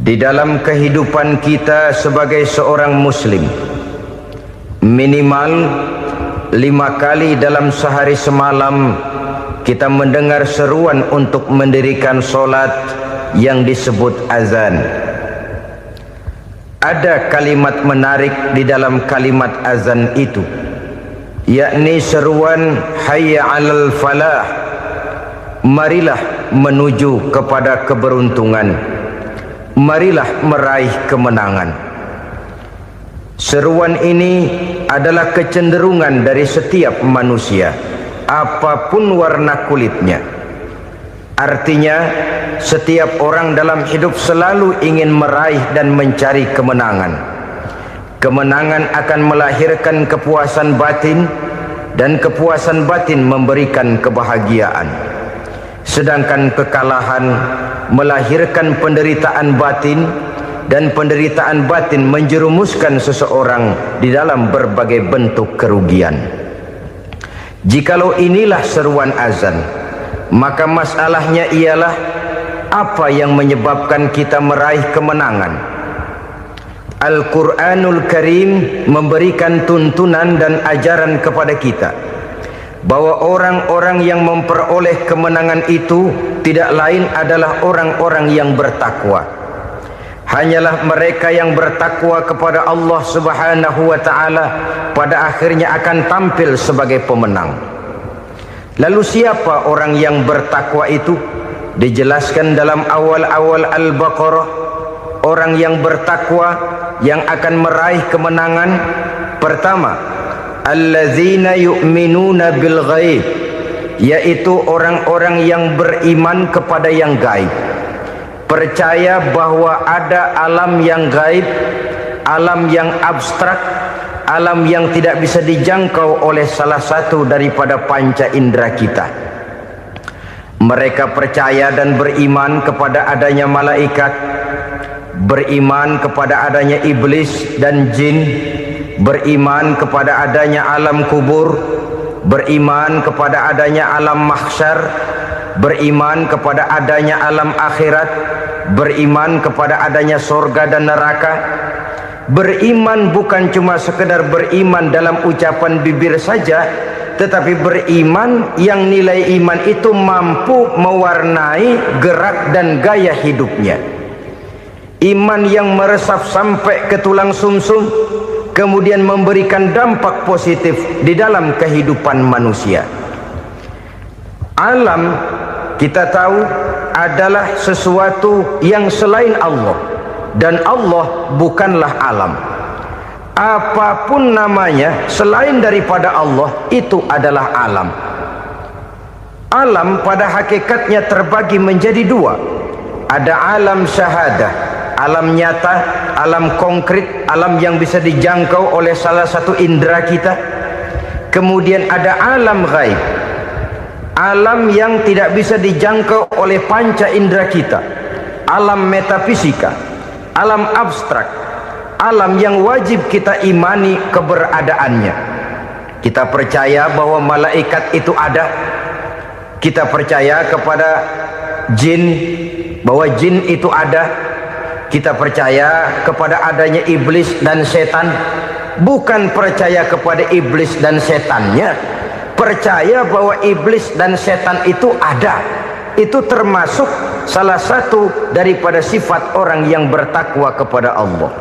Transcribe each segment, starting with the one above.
Di dalam kehidupan kita sebagai seorang muslim, minimal 5 kali dalam sehari semalam kita mendengar seruan untuk mendirikan solat yang disebut azan. Ada kalimat menarik di dalam kalimat azan itu, yakni seruan hayya 'alal falah, marilah menuju kepada keberuntungan, marilah meraih kemenangan. Seruan ini adalah kecenderungan dari setiap manusia, apapun warna kulitnya. Artinya, setiap orang dalam hidup selalu ingin meraih dan mencari kemenangan. Kemenangan akan melahirkan kepuasan batin, dan kepuasan batin memberikan kebahagiaan. Sedangkan kekalahan melahirkan penderitaan batin, dan penderitaan batin menjerumuskan seseorang di dalam berbagai bentuk kerugian. Jikalau inilah seruan azan, maka masalahnya ialah apa yang menyebabkan kita meraih kemenangan. Al-Quranul Karim memberikan tuntunan dan ajaran kepada kita bahwa orang-orang yang memperoleh kemenangan itu tidak lain adalah orang-orang yang bertakwa. Hanyalah mereka yang bertakwa kepada Allah Subhanahu wa ta'ala pada akhirnya akan tampil sebagai pemenang. Lalu siapa orang yang bertakwa itu? Dijelaskan dalam awal-awal Al-Baqarah, orang yang bertakwa yang akan meraih kemenangan. Pertama, allazina yu'minuna bil ghaib, yaitu orang-orang yang beriman kepada yang gaib, percaya bahwa ada alam yang gaib, alam yang abstrak, alam yang tidak bisa dijangkau oleh salah satu daripada panca indera kita. Mereka percaya dan beriman kepada adanya malaikat, beriman kepada adanya iblis dan jin, beriman kepada adanya alam kubur, beriman kepada adanya alam mahsyar, beriman kepada adanya alam akhirat, beriman kepada adanya surga dan neraka. Beriman bukan cuma sekedar beriman dalam ucapan bibir saja, tetapi beriman yang nilai iman itu mampu mewarnai gerak dan gaya hidupnya. Iman yang meresap sampai ke tulang sumsum, kemudian memberikan dampak positif di dalam kehidupan manusia. Alam, kita tahu, adalah sesuatu yang selain Allah, dan Allah bukanlah alam. Apapun namanya selain daripada Allah, itu adalah alam. Alam pada hakikatnya terbagi menjadi dua. Ada alam syahadah, alam nyata, alam konkret, alam yang bisa dijangkau oleh salah satu indera kita. Kemudian ada alam ghaib, alam yang tidak bisa dijangkau oleh panca indera kita, alam metafisika, alam abstrak, alam yang wajib kita imani keberadaannya. Kita percaya bahwa malaikat itu ada, kita percaya kepada jin, bahwa jin itu ada, kita percaya kepada adanya iblis dan setan. Bukan percaya kepada iblis dan setannya, percaya bahwa iblis dan setan itu ada. Itu termasuk salah satu daripada sifat orang yang bertakwa kepada Allah.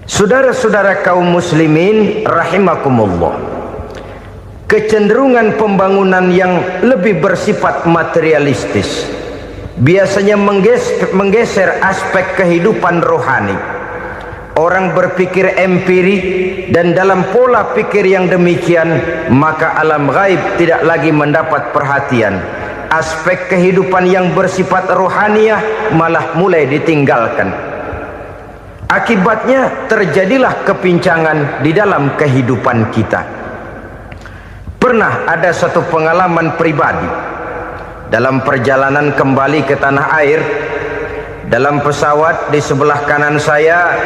Saudara-saudara kaum muslimin rahimakumullah, kecenderungan pembangunan yang lebih bersifat materialistis biasanya menggeser aspek kehidupan rohani. Orang berpikir empiri, dan dalam pola pikir yang demikian maka alam gaib tidak lagi mendapat perhatian. Aspek kehidupan yang bersifat rohaniah malah mulai ditinggalkan. Akibatnya terjadilah kepincangan di dalam kehidupan kita. Pernah ada satu pengalaman pribadi dalam perjalanan kembali ke tanah air. Dalam pesawat di sebelah kanan saya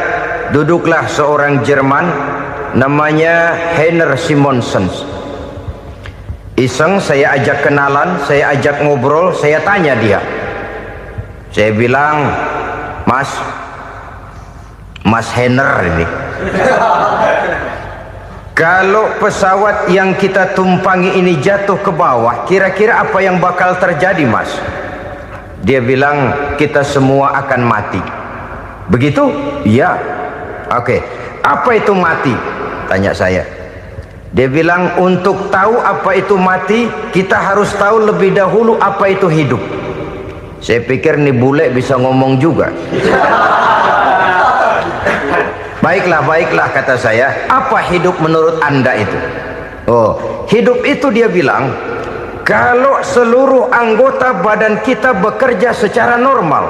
duduklah seorang Jerman namanya Heiner Simonsen. Iseng saya ajak kenalan, saya ajak ngobrol, saya tanya dia. Saya bilang, Mas Henner ini. Kalau pesawat yang kita tumpangi ini jatuh ke bawah, kira-kira apa yang bakal terjadi, Mas? Dia bilang, kita semua akan mati. Begitu? Iya. Oke. Apa itu mati? Tanya saya. Dia bilang, untuk tahu apa itu mati, kita harus tahu lebih dahulu apa itu hidup. Saya pikir nih bule bisa ngomong juga. Baiklah kata saya. Apa hidup menurut Anda itu? Oh, hidup itu dia bilang, kalau seluruh anggota badan kita bekerja secara normal,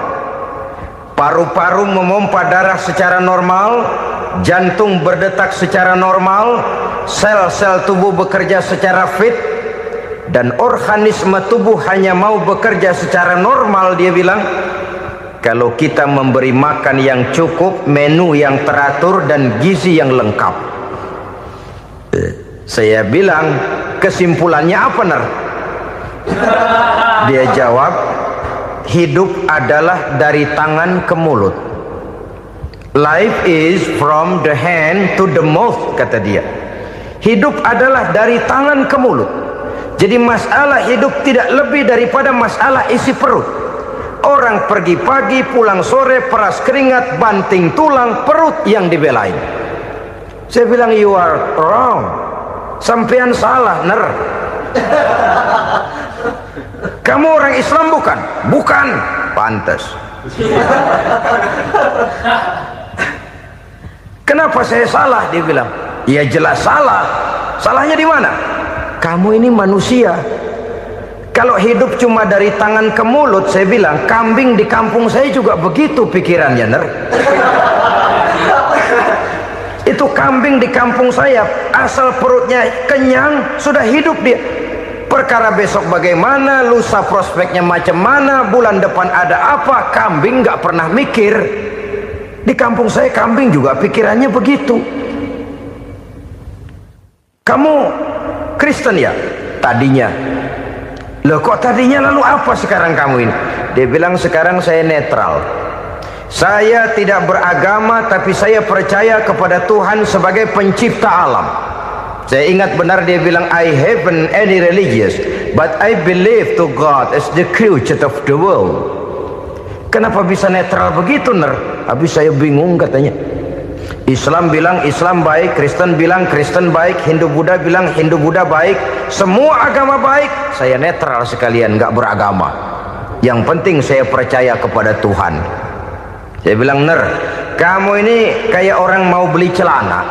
paru-paru memompa darah secara normal, jantung berdetak secara normal, sel-sel tubuh bekerja secara fit, dan organisme tubuh hanya mau bekerja secara normal, dia bilang, kalau kita memberi makan yang cukup, menu yang teratur, dan gizi yang lengkap. Saya bilang, kesimpulannya apa, Ner? Dia jawab, hidup adalah dari tangan ke mulut. Life is from the hand to the mouth, kata dia. Hidup adalah dari tangan ke mulut. Jadi masalah hidup tidak lebih daripada masalah isi perut. Orang pergi pagi, pulang sore, peras keringat, banting tulang, perut yang dibelain. Saya bilang, you are wrong. Sampean salah, Ner. Kamu orang Islam bukan? Bukan. Pantas. Kenapa saya salah? Dia bilang, ya jelas salah. Salahnya di mana? Kamu ini manusia. Kalau hidup cuma dari tangan ke mulut, saya bilang, kambing di kampung saya juga begitu pikirannya, Ner. Itu kambing di kampung saya, asal perutnya kenyang, sudah hidup dia. Perkara besok bagaimana, lusa prospeknya macam mana, bulan depan ada apa, kambing nggak pernah mikir. Di kampung saya kambing juga pikirannya begitu. Kamu Kristen ya? Tadinya. Loh kok tadinya, lalu apa sekarang kamu ini? Dia bilang, sekarang saya netral. Saya tidak beragama, tapi saya percaya kepada Tuhan sebagai pencipta alam. Saya ingat benar dia bilang, I haven't any religious, but I believe to God as the creator of the world. Kenapa bisa netral begitu, Ner? Habis saya bingung katanya. Islam bilang Islam baik, Kristen bilang Kristen baik, Hindu Buddha bilang Hindu Buddha baik, semua agama baik. Saya netral sekalian, nggak beragama. Yang penting saya percaya kepada Tuhan. Saya bilang, Ner, kamu ini kayak orang mau beli celana,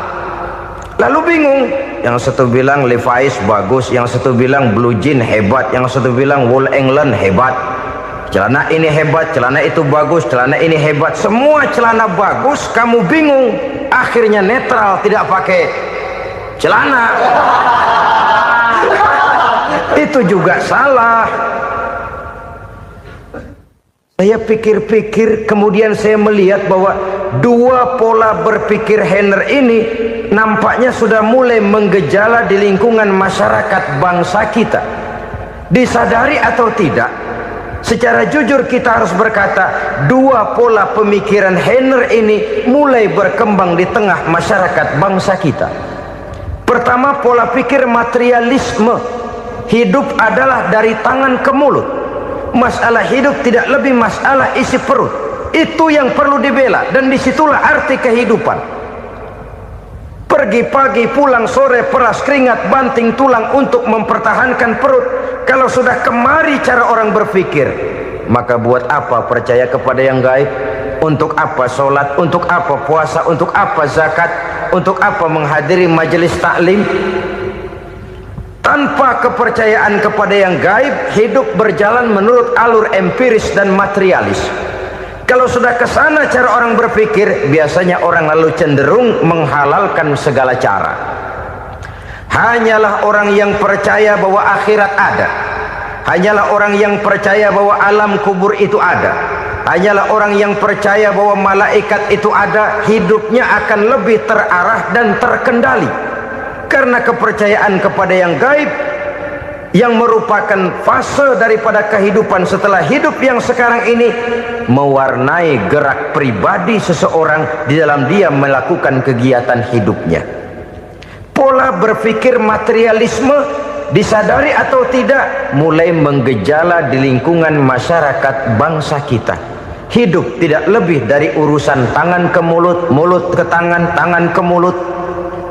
lalu bingung. Yang satu bilang Levi's bagus, yang satu bilang Blue Jean hebat, yang satu bilang Wool England hebat. Celana ini hebat, celana itu bagus, celana ini hebat, semua celana bagus, kamu bingung. Akhirnya netral, tidak pakai celana. Itu juga salah. Saya pikir-pikir, kemudian saya melihat bahwa dua pola berpikir Henner ini nampaknya sudah mulai menggejala di lingkungan masyarakat bangsa kita. Disadari atau tidak, secara jujur kita harus berkata, dua pola pemikiran Henner ini mulai berkembang di tengah masyarakat bangsa kita. Pertama, pola pikir materialisme. Hidup adalah dari tangan ke mulut. Masalah hidup tidak lebih masalah isi perut. Itu yang perlu dibela, dan disitulah arti kehidupan. Pergi pagi, pulang sore, peras keringat, banting tulang untuk mempertahankan perut. Kalau sudah kemari cara orang berpikir, maka buat apa percaya kepada yang gaib? Untuk apa sholat? Untuk apa puasa? Untuk apa zakat? Untuk apa menghadiri majelis taklim? Tanpa kepercayaan kepada yang gaib, hidup berjalan menurut alur empiris dan materialis. Kalau sudah ke sana cara orang berpikir, biasanya orang lalu cenderung menghalalkan segala cara. Hanyalah orang yang percaya bahwa akhirat ada, hanyalah orang yang percaya bahwa alam kubur itu ada, hanyalah orang yang percaya bahwa malaikat itu ada, hidupnya akan lebih terarah dan terkendali. Karena kepercayaan kepada yang gaib, yang merupakan fase daripada kehidupan setelah hidup yang sekarang ini, mewarnai gerak pribadi seseorang di dalam dia melakukan kegiatan hidupnya. Pola berpikir materialisme, disadari atau tidak, mulai menggejala di lingkungan masyarakat bangsa kita. Hidup tidak lebih dari urusan tangan ke mulut, mulut ke tangan, tangan ke mulut.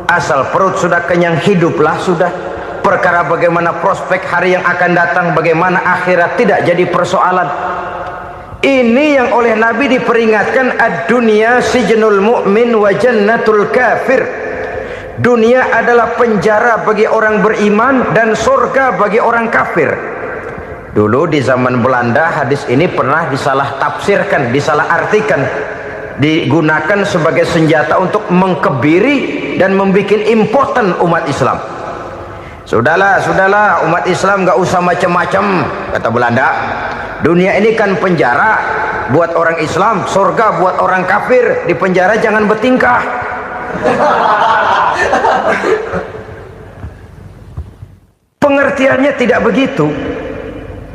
Asal perut sudah kenyang, hiduplah sudah. Perkara bagaimana prospek hari yang akan datang, bagaimana akhirat, tidak jadi persoalan. Ini yang oleh Nabi diperingatkan, ad-dunya sijnul mu'min wa jannatul kafir. Dunia adalah penjara bagi orang beriman dan surga bagi orang kafir. Dulu di zaman Belanda hadis ini pernah disalah tafsirkan, disalah artikan, digunakan sebagai senjata untuk mengkebiri dan membuat impoten umat Islam. Sudahlah umat Islam gak usah macam-macam, kata Belanda. Dunia ini kan penjara buat orang Islam, surga buat orang kafir. Di penjara jangan bertingkah. Pengertiannya tidak begitu.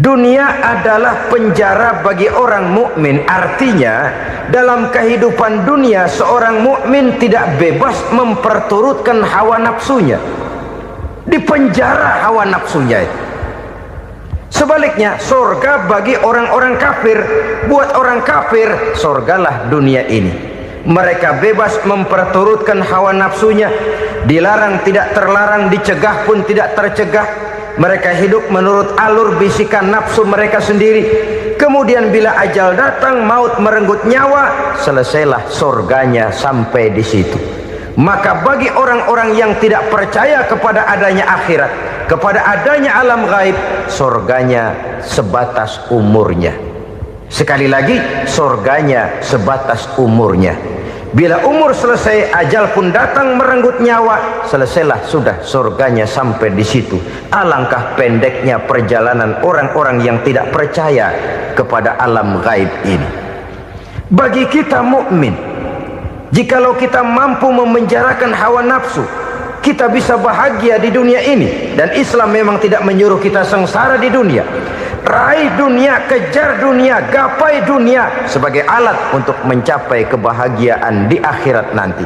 Dunia adalah penjara bagi orang mukmin. Artinya dalam kehidupan dunia seorang mukmin tidak bebas memperturutkan hawa nafsunya. Di penjara hawa nafsunya. Sebaliknya surga bagi orang-orang kafir. Buat orang kafir surgalah dunia ini. Mereka bebas memperturutkan hawa nafsunya, dilarang tidak terlarang, dicegah pun tidak tercegah. Mereka hidup menurut alur bisikan nafsu mereka sendiri. Kemudian bila ajal datang, maut merenggut nyawa, selesailah surganya sampai di situ. Maka bagi orang-orang yang tidak percaya kepada adanya akhirat, kepada adanya alam gaib, surganya sebatas umurnya. Sekali lagi, surganya sebatas umurnya. Bila umur selesai, ajal pun datang merenggut nyawa, selesailah sudah surganya sampai di situ. Alangkah pendeknya perjalanan orang-orang yang tidak percaya kepada alam gaib ini. Bagi kita mukmin, jikalau kita mampu memenjarakan hawa nafsu, kita bisa bahagia di dunia ini. Dan Islam memang tidak menyuruh kita sengsara di dunia. Raih dunia, kejar dunia, gapai dunia sebagai alat untuk mencapai kebahagiaan di akhirat nanti.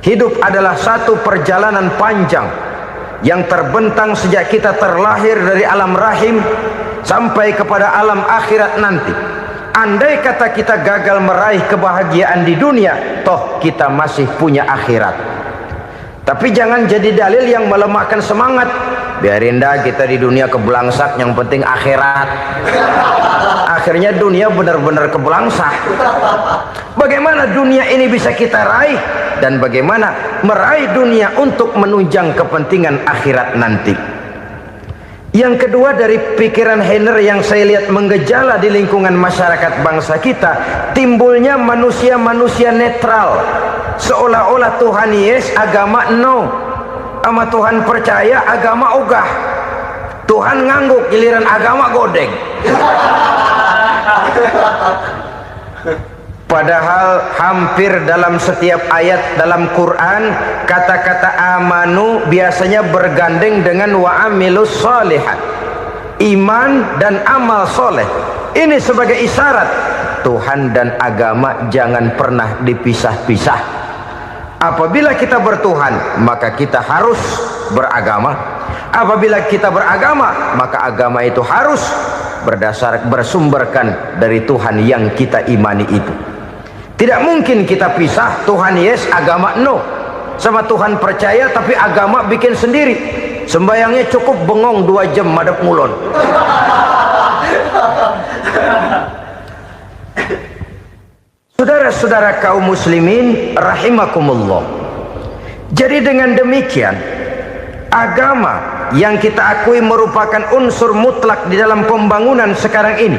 Hidup adalah satu perjalanan panjang yang terbentang sejak kita terlahir dari alam rahim sampai kepada alam akhirat nanti. Andai kata kita gagal meraih kebahagiaan di dunia, toh kita masih punya akhirat. Tapi jangan jadi dalil yang melemahkan semangat. Biarin dah kita di dunia kebelangsak, yang penting akhirat. Akhirnya dunia benar-benar kebelangsak. Bagaimana dunia ini bisa kita raih, dan bagaimana meraih dunia untuk menunjang kepentingan akhirat nanti. Yang kedua, dari pikiran Heiner yang saya lihat menggejala di lingkungan masyarakat bangsa kita, timbulnya manusia-manusia netral. Seolah-olah Tuhan yes, agama no. Sama Tuhan percaya, agama ogah. Tuhan ngangguk, giliran agama godeng. Padahal hampir dalam setiap ayat dalam Quran, kata-kata amanu biasanya bergandeng dengan wa amilus sholihat, iman dan amal soleh. Ini sebagai isyarat Tuhan dan agama jangan pernah dipisah-pisah. Apabila kita bertuhan, maka kita harus beragama. Apabila kita beragama, maka agama itu harus bersumberkan dari Tuhan yang kita imani itu. Tidak mungkin kita pisah, Tuhan yes, agama no. Sama Tuhan percaya tapi agama bikin sendiri. Sembayangnya cukup bengong 2 jam madep ngulon. Saudara-saudara kaum muslimin rahimakumullah. Jadi dengan demikian, agama yang kita akui merupakan unsur mutlak di dalam pembangunan sekarang ini,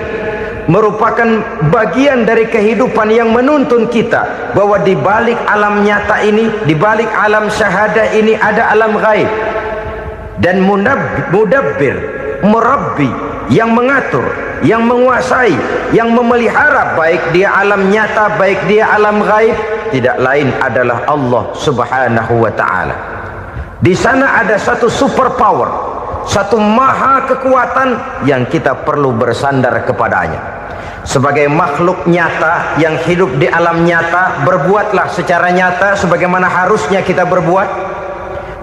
merupakan bagian dari kehidupan yang menuntun kita bahwa di balik alam nyata ini, di balik alam syahadah ini ada alam gaib. Dan mudabbir, murabbi, yang mengatur, yang menguasai, yang memelihara baik dia alam nyata, baik dia alam gaib, tidak lain adalah Allah Subhanahu wa ta'ala. Di sana ada satu super power, satu maha kekuatan yang kita perlu bersandar kepadanya. Sebagai makhluk nyata yang hidup di alam nyata, berbuatlah secara nyata sebagaimana harusnya kita berbuat.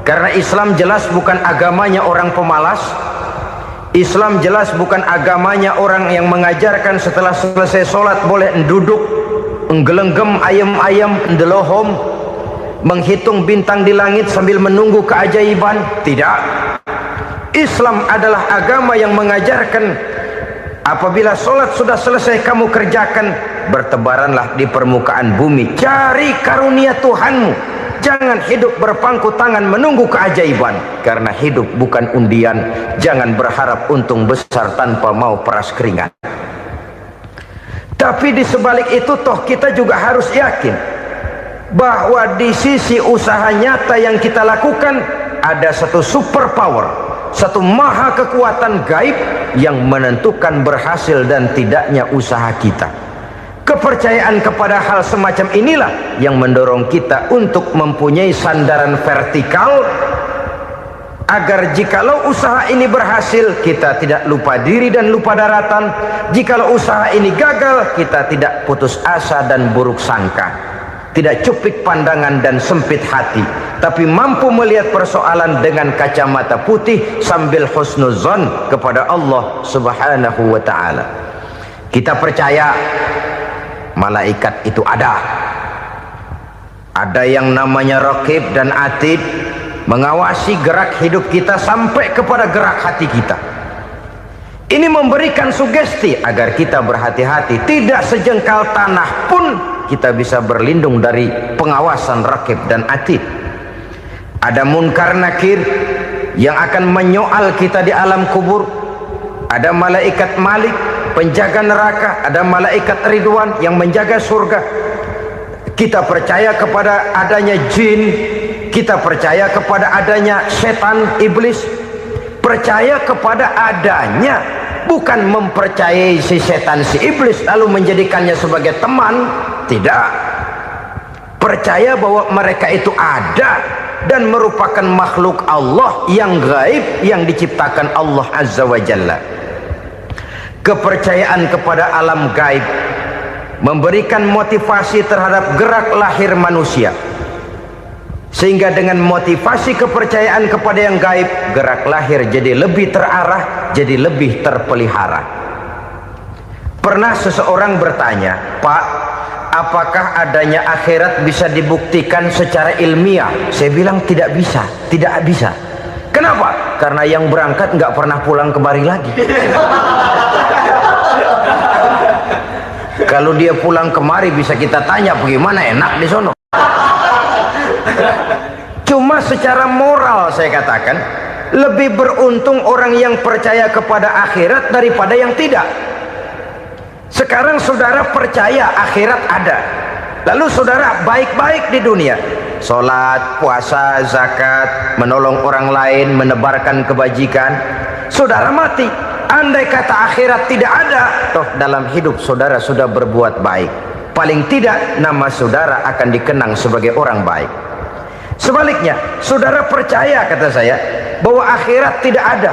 Karena Islam jelas bukan agamanya orang pemalas. Islam jelas bukan agamanya orang yang mengajarkan setelah selesai sholat boleh duduk, nggelenggem ayam-ayam, ndelohom, menghitung bintang di langit sambil menunggu keajaiban. Tidak. Islam adalah agama yang mengajarkan apabila sholat sudah selesai kamu kerjakan, bertebaranlah di permukaan bumi, cari karunia Tuhanmu. Jangan hidup berpangku tangan menunggu keajaiban, karena hidup bukan undian. Jangan berharap untung besar tanpa mau peras keringat. Tapi di sebalik itu toh kita juga harus yakin bahwa di sisi usaha nyata yang kita lakukan ada satu super power, satu maha kekuatan gaib yang menentukan berhasil dan tidaknya usaha kita. Kepercayaan kepada hal semacam inilah yang mendorong kita untuk mempunyai sandaran vertikal, agar jikalau usaha ini berhasil kita tidak lupa diri dan lupa daratan. Jikalau usaha ini gagal kita tidak putus asa dan buruk sangka, tidak cupik pandangan dan sempit hati, tapi mampu melihat persoalan dengan kacamata putih sambil husnuzon kepada Allah Subhanahu wa ta'ala. Kita percaya malaikat itu ada yang namanya raqib dan atid, mengawasi gerak hidup kita sampai kepada gerak hati kita. Ini memberikan sugesti agar kita berhati-hati, tidak sejengkal tanah pun kita bisa berlindung dari pengawasan raqib dan atid. Ada munkar nakir yang akan menyoal kita di alam kubur. Ada malaikat Malik, penjaga neraka. Ada malaikat Ridwan yang menjaga surga. Kita percaya kepada adanya jin, kita percaya kepada adanya setan, iblis. Percaya kepada adanya, bukan mempercayai si setan, si iblis lalu menjadikannya sebagai teman. Tidak. Percaya bahwa mereka itu ada dan merupakan makhluk Allah yang gaib yang diciptakan Allah Azza wa Jalla. Kepercayaan kepada alam gaib memberikan motivasi terhadap gerak lahir manusia, sehingga dengan motivasi kepercayaan kepada yang gaib, gerak lahir jadi lebih terarah, jadi lebih terpelihara. Pernah seseorang bertanya, "Pak, apakah adanya akhirat bisa dibuktikan secara ilmiah?" Saya bilang tidak bisa, tidak bisa. Kenapa? Karena yang berangkat nggak pernah pulang kembali lagi. Kalau dia pulang kemari bisa kita tanya bagaimana enak di sono. Cuma secara moral saya katakan, lebih beruntung orang yang percaya kepada akhirat daripada yang tidak. Sekarang saudara percaya akhirat ada, lalu saudara baik-baik di dunia, sholat, puasa, zakat, menolong orang lain, menebarkan kebajikan. Saudara mati, andai kata akhirat tidak ada, toh dalam hidup saudara sudah berbuat baik, paling tidak nama saudara akan dikenang sebagai orang baik. Sebaliknya, saudara percaya, kata saya, bahwa akhirat tidak ada,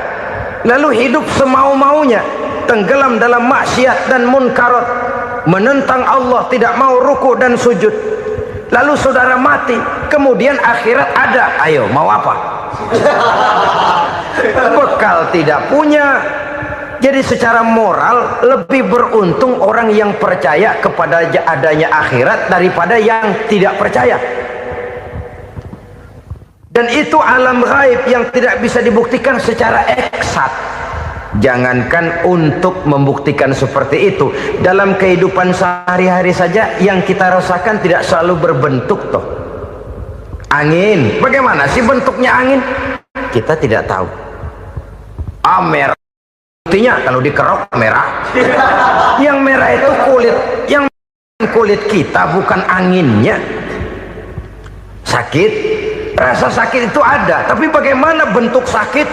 lalu hidup semau-maunya, tenggelam dalam maksiat dan munkarat, menentang Allah, tidak mau ruku dan sujud, lalu saudara mati, kemudian akhirat ada, ayo mau apa? Bekal tidak punya. Jadi secara moral lebih beruntung orang yang percaya kepada adanya akhirat daripada yang tidak percaya. Dan itu alam gaib yang tidak bisa dibuktikan secara eksat. Jangankan untuk membuktikan seperti itu, dalam kehidupan sehari-hari saja yang kita rasakan tidak selalu berbentuk toh. Angin, bagaimana sih bentuknya angin? Kita tidak tahu. Merah, buktinya kalau dikerok merah. Yang merah itu kulit, yang kulit kita bukan anginnya. Sakit, rasa sakit itu ada, tapi bagaimana bentuk sakit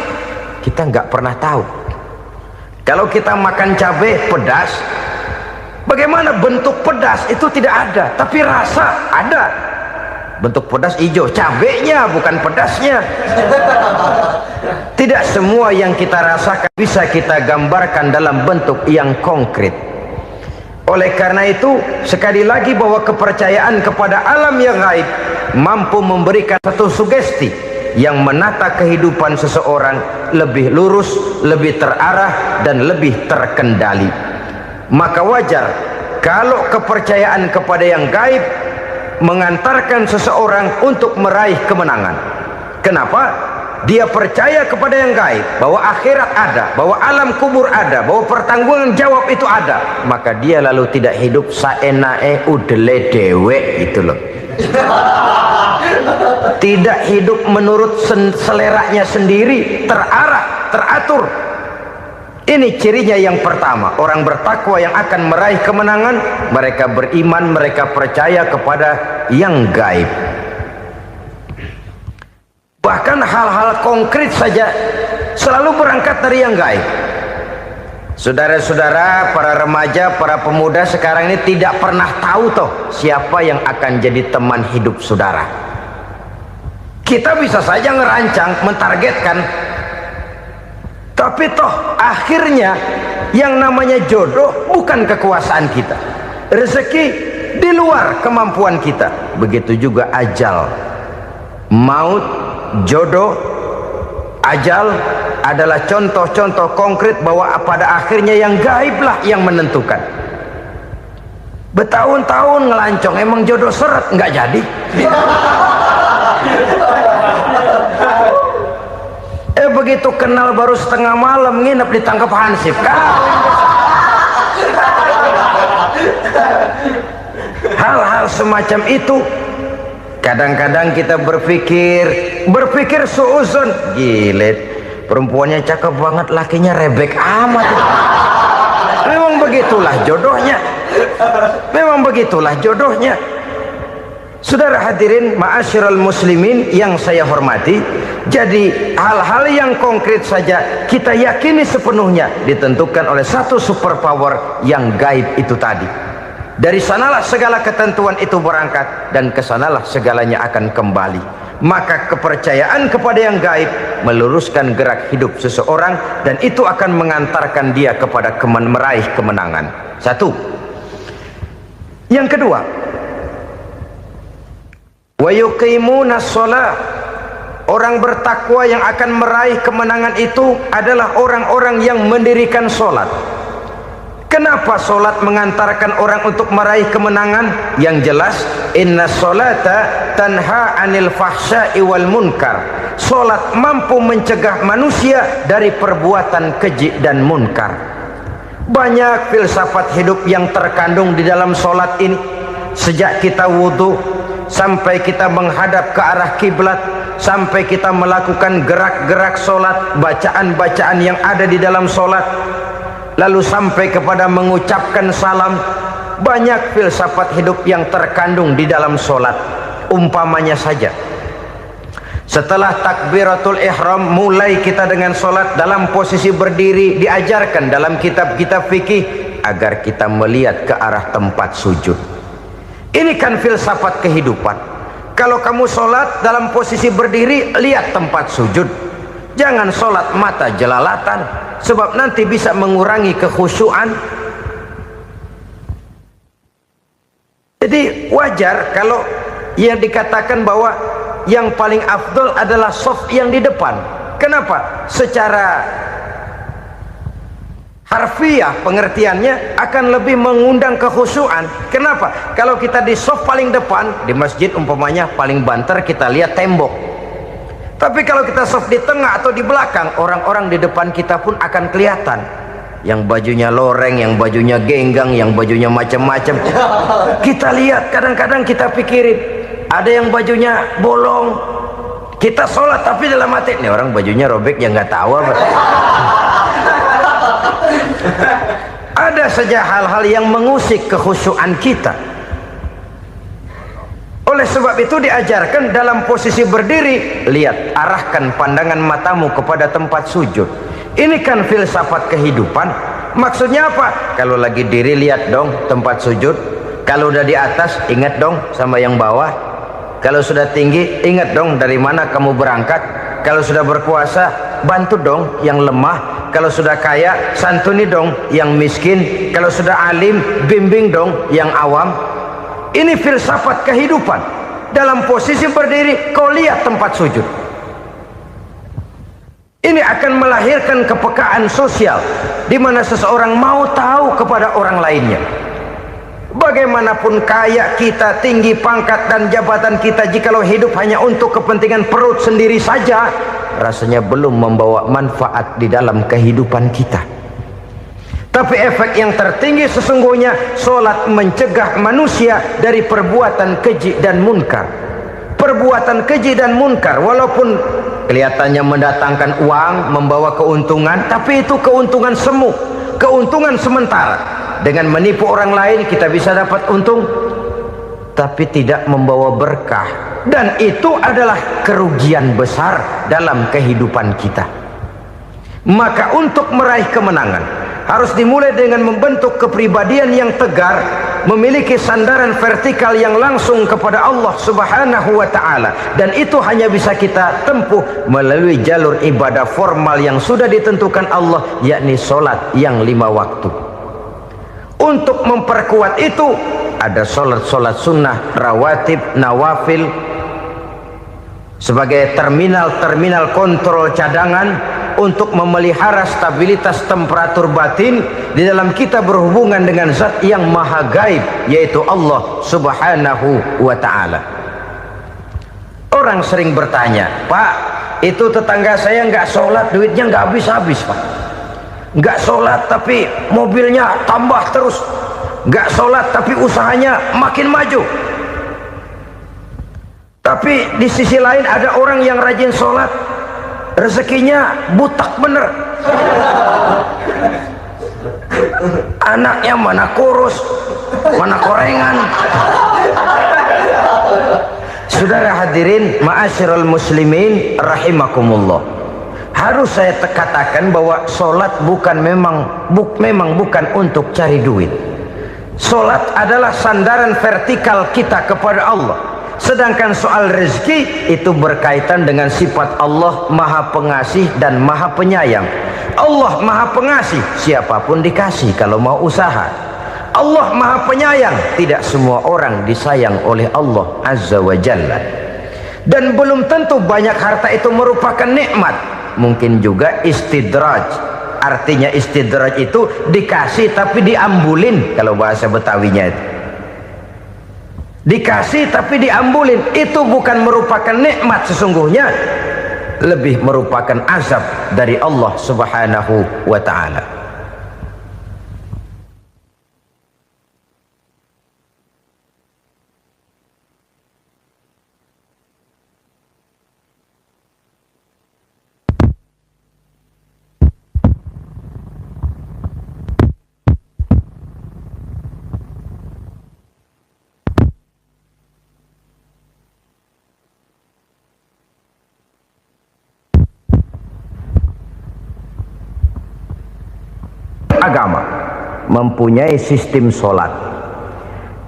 kita nggak pernah tahu. Kalau kita makan cabai pedas, bagaimana bentuk pedas itu tidak ada, tapi rasa ada. Bentuk pedas hijau, cabenya bukan pedasnya. Tidak semua yang kita rasakan bisa kita gambarkan dalam bentuk yang konkret. Oleh karena itu, sekali lagi bahwa kepercayaan kepada alam yang gaib mampu memberikan satu sugesti yang menata kehidupan seseorang lebih lurus, lebih terarah, dan lebih terkendali. Maka wajar kalau kepercayaan kepada yang gaib mengantarkan seseorang untuk meraih kemenangan. Kenapa? Dia percaya kepada yang gaib, bahwa akhirat ada, bahwa alam kubur ada, bahwa pertanggungan jawab itu ada. Maka dia lalu tidak hidup saenae udele dewe, itu loh. Tidak hidup menurut seleranya sendiri, terarah, teratur. Ini cirinya yang pertama. Orang bertakwa yang akan meraih kemenangan, mereka beriman, mereka percaya kepada yang gaib. Bahkan hal-hal konkret saja selalu berangkat dari yang gaib. Saudara-saudara, para remaja, para pemuda sekarang ini tidak pernah tahu toh siapa yang akan jadi teman hidup saudara. Kita bisa saja ngerancang, mentargetkan, tapi toh akhirnya yang namanya jodoh bukan kekuasaan kita. Rezeki di luar kemampuan kita. Begitu juga ajal. Maut, jodoh, ajal adalah contoh-contoh konkret bahwa pada akhirnya yang gaiblah yang menentukan. Bertahun-tahun ngelancong, emang jodoh seret, nggak jadi. Begitu kenal baru setengah malam nginep ditangkap hansip. Hal-hal semacam itu kadang-kadang kita berpikir suuzon, gilet, perempuannya cakep banget, lakinya rebek amat. Memang begitulah jodohnya. Memang begitulah jodohnya. Saudara hadirin ma'asyiral muslimin yang saya hormati, jadi hal-hal yang konkret saja kita yakini sepenuhnya ditentukan oleh satu superpower yang gaib itu tadi. Dari sanalah segala ketentuan itu berangkat dan kesanalah segalanya akan kembali. Maka kepercayaan kepada yang gaib meluruskan gerak hidup seseorang dan itu akan mengantarkan dia kepada meraih kemenangan. Satu. Yang kedua, wa yuqimuna shalah. Orang bertakwa yang akan meraih kemenangan itu adalah orang-orang yang mendirikan sholat. Kenapa sholat mengantarkan orang untuk meraih kemenangan? Yang jelas, inna sholata tanha anil fahsya'i wal munkar. Sholat mampu mencegah manusia dari perbuatan keji dan munkar. Banyak filsafat hidup yang terkandung di dalam sholat ini. Sejak kita wudhu sampai kita menghadap ke arah kiblat, sampai kita melakukan gerak-gerak sholat, bacaan-bacaan yang ada di dalam sholat, lalu sampai kepada mengucapkan salam. Banyak filsafat hidup yang terkandung di dalam sholat. Umpamanya saja, setelah takbiratul ihram mulai kita dengan sholat dalam posisi berdiri, diajarkan dalam kitab-kitab fikih agar kita melihat ke arah tempat sujud. Ini kan filsafat kehidupan. Kalau kamu sholat dalam posisi berdiri, lihat tempat sujud. Jangan sholat mata jelalatan, sebab nanti bisa mengurangi kekhusyuan. Jadi wajar kalau yang dikatakan bahwa yang paling afdol adalah shaf yang di depan. Kenapa? Secara harfiah pengertiannya akan lebih mengundang kekhusyuan. Kenapa? Kalau kita di shaf paling depan di masjid umpamanya paling banter kita lihat tembok. Tapi kalau kita shaf di tengah atau di belakang, orang-orang di depan kita pun akan kelihatan. Yang bajunya loreng, yang bajunya genggang, yang bajunya macam-macam. Kita lihat, kadang-kadang kita pikirin, ada yang bajunya bolong. Kita sholat tapi dalam hati, nih orang bajunya robek yang nggak tahu apa. Ada saja hal-hal yang mengusik kekhusyuan kita. Oleh sebab itu diajarkan dalam posisi berdiri, lihat, arahkan pandangan matamu kepada tempat sujud. Ini kan filsafat kehidupan. Maksudnya apa? Kalau lagi diri lihat dong tempat sujud. Kalau udah di atas ingat dong sama yang bawah. Kalau sudah tinggi, ingat dong dari mana kamu berangkat. Kalau sudah berkuasa, bantu dong yang lemah. Kalau sudah kaya, santuni dong yang miskin. Kalau sudah alim, bimbing dong yang awam. Ini filsafat kehidupan. Dalam posisi berdiri, kau lihat tempat sujud. Ini akan melahirkan kepekaan sosial, di mana seseorang mau tahu kepada orang lainnya. Bagaimanapun kaya kita, tinggi pangkat dan jabatan kita, jikalau hidup hanya untuk kepentingan perut sendiri saja, rasanya belum membawa manfaat di dalam kehidupan kita. Tapi efek yang tertinggi sesungguhnya, solat mencegah manusia dari perbuatan keji dan munkar. Perbuatan keji dan munkar, walaupun kelihatannya mendatangkan uang, membawa keuntungan, tapi itu keuntungan semu, keuntungan sementara. Dengan menipu orang lain kita bisa dapat untung, tapi tidak membawa berkah, dan itu adalah kerugian besar dalam kehidupan kita. Maka untuk meraih kemenangan harus dimulai dengan membentuk kepribadian yang tegar, memiliki sandaran vertikal yang langsung kepada Allah Subhanahu wa ta'ala, dan itu hanya bisa kita tempuh melalui jalur ibadah formal yang sudah ditentukan Allah, yakni solat yang 5 waktu. Untuk memperkuat itu ada solat-solat sunnah, rawatib, nawafil sebagai terminal kontrol cadangan untuk memelihara stabilitas temperatur batin di dalam kita berhubungan dengan zat yang maha gaib, yaitu Allah Subhanahu wa ta'ala. Orang sering bertanya, Pak, itu tetangga saya nggak sholat, duitnya nggak habis-habis, Pak. Nggak sholat tapi mobilnya tambah terus, nggak sholat tapi usahanya makin maju. Tapi di sisi lain ada orang yang rajin sholat, rezekinya butak bener, anaknya mana kurus, mana korengan. Saudara hadirin ma'asyiral muslimin rahimakumullah, harus saya katakan bahwa solat memang bukan untuk cari duit. Solat adalah sandaran vertikal kita kepada Allah. Sedangkan soal rezeki itu berkaitan dengan sifat Allah maha pengasih dan maha penyayang. Allah maha pengasih, siapapun dikasih kalau mau usaha. Allah maha penyayang, tidak semua orang disayang oleh Allah Azza wa Jalla. Dan belum tentu banyak harta itu merupakan nikmat. Mungkin juga istidraj. Artinya istidraj itu dikasih tapi diambulin, kalau bahasa Betawinya itu. Dikasih tapi diambulin, itu bukan merupakan nikmat sesungguhnya, lebih merupakan azab dari Allah Subhanahu wa ta'ala. Agama mempunyai sistem solat,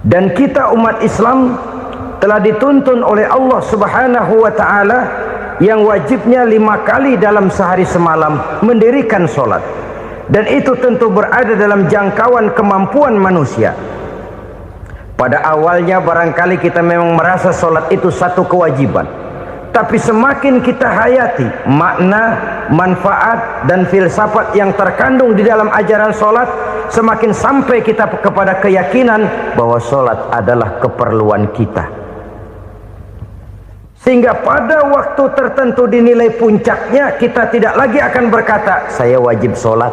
dan kita umat Islam telah dituntun oleh Allah Subhanahu wa ta'ala yang wajibnya 5 kali dalam sehari semalam mendirikan solat, dan itu tentu berada dalam jangkauan kemampuan manusia. Pada awalnya barangkali kita memang merasa solat itu satu kewajiban, tapi semakin kita hayati makna, manfaat dan filsafat yang terkandung di dalam ajaran solat, semakin sampai kita kepada keyakinan bahwa solat adalah keperluan kita. Sehingga pada waktu tertentu dinilai puncaknya, kita tidak lagi akan berkata saya wajib solat,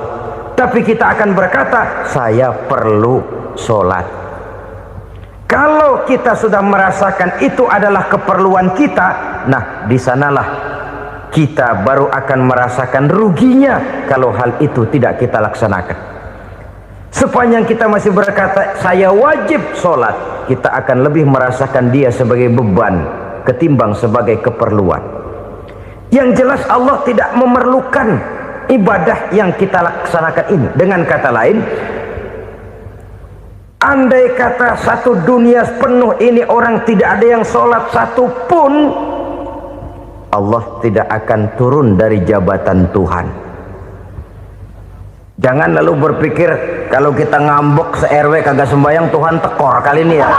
tapi kita akan berkata saya perlu solat. Kalau kita sudah merasakan itu adalah keperluan kita, nah di sanalah kita baru akan merasakan ruginya kalau hal itu tidak kita laksanakan. Sepanjang kita masih berkata saya wajib sholat, kita akan lebih merasakan dia sebagai beban ketimbang sebagai keperluan. Yang jelas Allah tidak memerlukan ibadah yang kita laksanakan ini. Dengan kata lain, Andai kata satu dunia penuh ini orang tidak ada yang sholat satu pun, Allah tidak akan turun dari jabatan Tuhan. Jangan lalu berpikir kalau kita ngambek se-RW kagak sembahyang Tuhan tekor kali ini ya.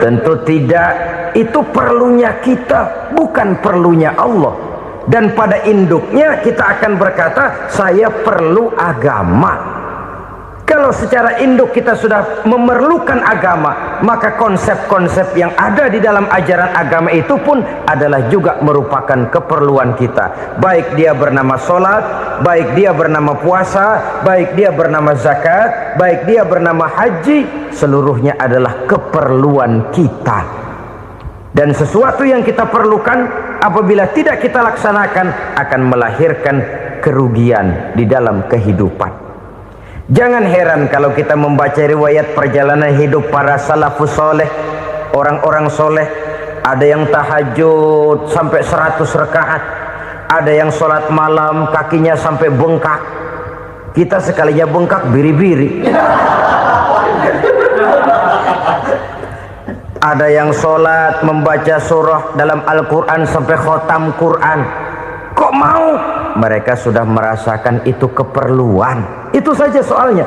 Tentu tidak. Itu perlunya kita, bukan perlunya Allah. Dan pada induknya kita akan berkata, saya perlu agama. Kalau secara induk kita sudah memerlukan agama, maka konsep-konsep yang ada di dalam ajaran agama itu pun adalah juga merupakan keperluan kita. Baik dia bernama sholat, baik dia bernama puasa, baik dia bernama zakat, baik dia bernama haji, seluruhnya adalah keperluan kita. Dan sesuatu yang kita perlukan apabila tidak kita laksanakan akan melahirkan kerugian di dalam kehidupan. Jangan heran kalau kita membaca riwayat perjalanan hidup para salafus soleh, orang-orang soleh. Ada yang tahajud sampai 100 rakaat, ada yang sholat malam kakinya sampai bengkak. Kita sekalinya bengkak biri-biri. Ada yang sholat membaca surah dalam Al-Quran sampai khotam Quran. Kok mau? Mereka sudah merasakan itu keperluan. Itu saja soalnya.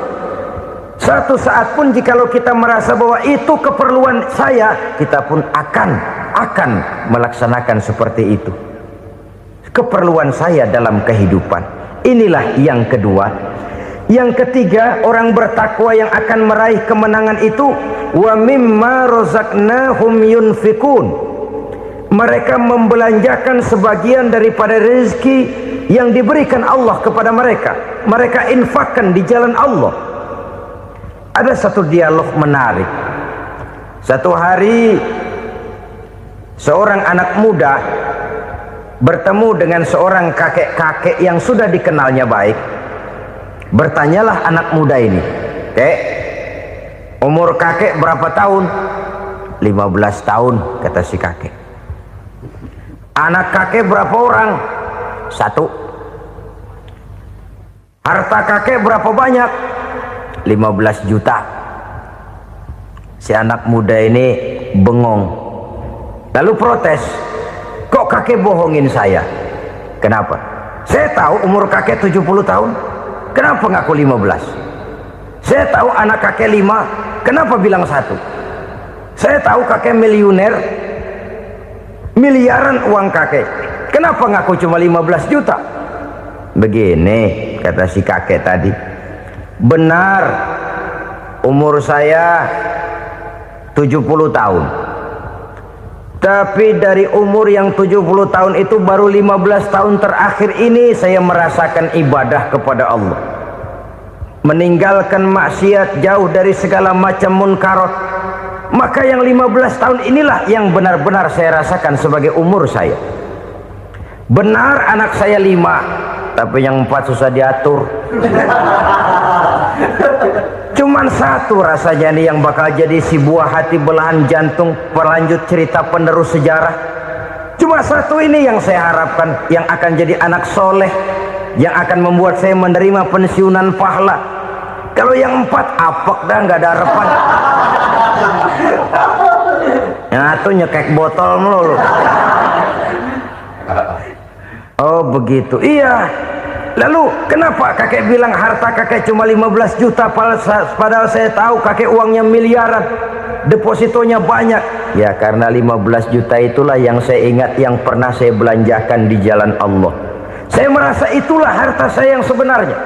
Satu saat pun jikalau kita merasa bahwa itu keperluan saya, kita pun akan melaksanakan seperti itu. Keperluan saya dalam kehidupan. Inilah yang kedua. Yang ketiga, orang bertakwa yang akan meraih kemenangan itu, wa mimma razaqnahum yunfikun. Mereka membelanjakan sebagian daripada rezeki yang diberikan Allah kepada mereka. Mereka infakkan di jalan Allah. Ada satu dialog menarik. Satu hari seorang anak muda bertemu dengan seorang kakek-kakek yang sudah dikenalnya baik. Bertanyalah anak muda ini, "Kek, umur kakek berapa tahun?" 15 tahun, kata si kakek. Anak kakek berapa orang? 1. Harta kakek berapa banyak? 15 juta. Si anak muda ini bengong, lalu protes, "Kok kakek bohongin saya?" "Kenapa?" "Saya tahu umur kakek 70 tahun. Kenapa ngaku 15? Saya tahu anak kakek 5. Kenapa bilang 1? Saya tahu kakek miliuner, miliaran uang kakek. Kenapa ngaku cuma 15 juta? Begini, kata si kakek tadi. Benar, umur saya 70 tahun. Tapi dari umur yang 70 tahun itu baru 15 tahun terakhir ini saya merasakan ibadah kepada Allah. Meninggalkan maksiat, jauh dari segala macam munkarat. Maka yang 15 tahun inilah yang benar-benar saya rasakan sebagai umur saya. Benar anak saya 5, tapi yang 4 susah diatur. Cuman 1 rasanya nih yang bakal jadi si buah hati belahan jantung, pelanjut cerita penerus sejarah. Cuma 1 ini yang saya harapkan, yang akan jadi anak soleh, yang akan membuat saya menerima pensiunan pahala. Kalau yang 4 apek dah, nggak ada harapan. Yang 1 nyekek botol melulu. Oh begitu, iya. Lalu kenapa kakek bilang harta kakek cuma 15 juta padahal saya tahu kakek uangnya miliaran, depositonya banyak? Ya karena 15 juta itulah yang saya ingat yang pernah saya belanjakan di jalan Allah. Saya merasa itulah harta saya yang sebenarnya.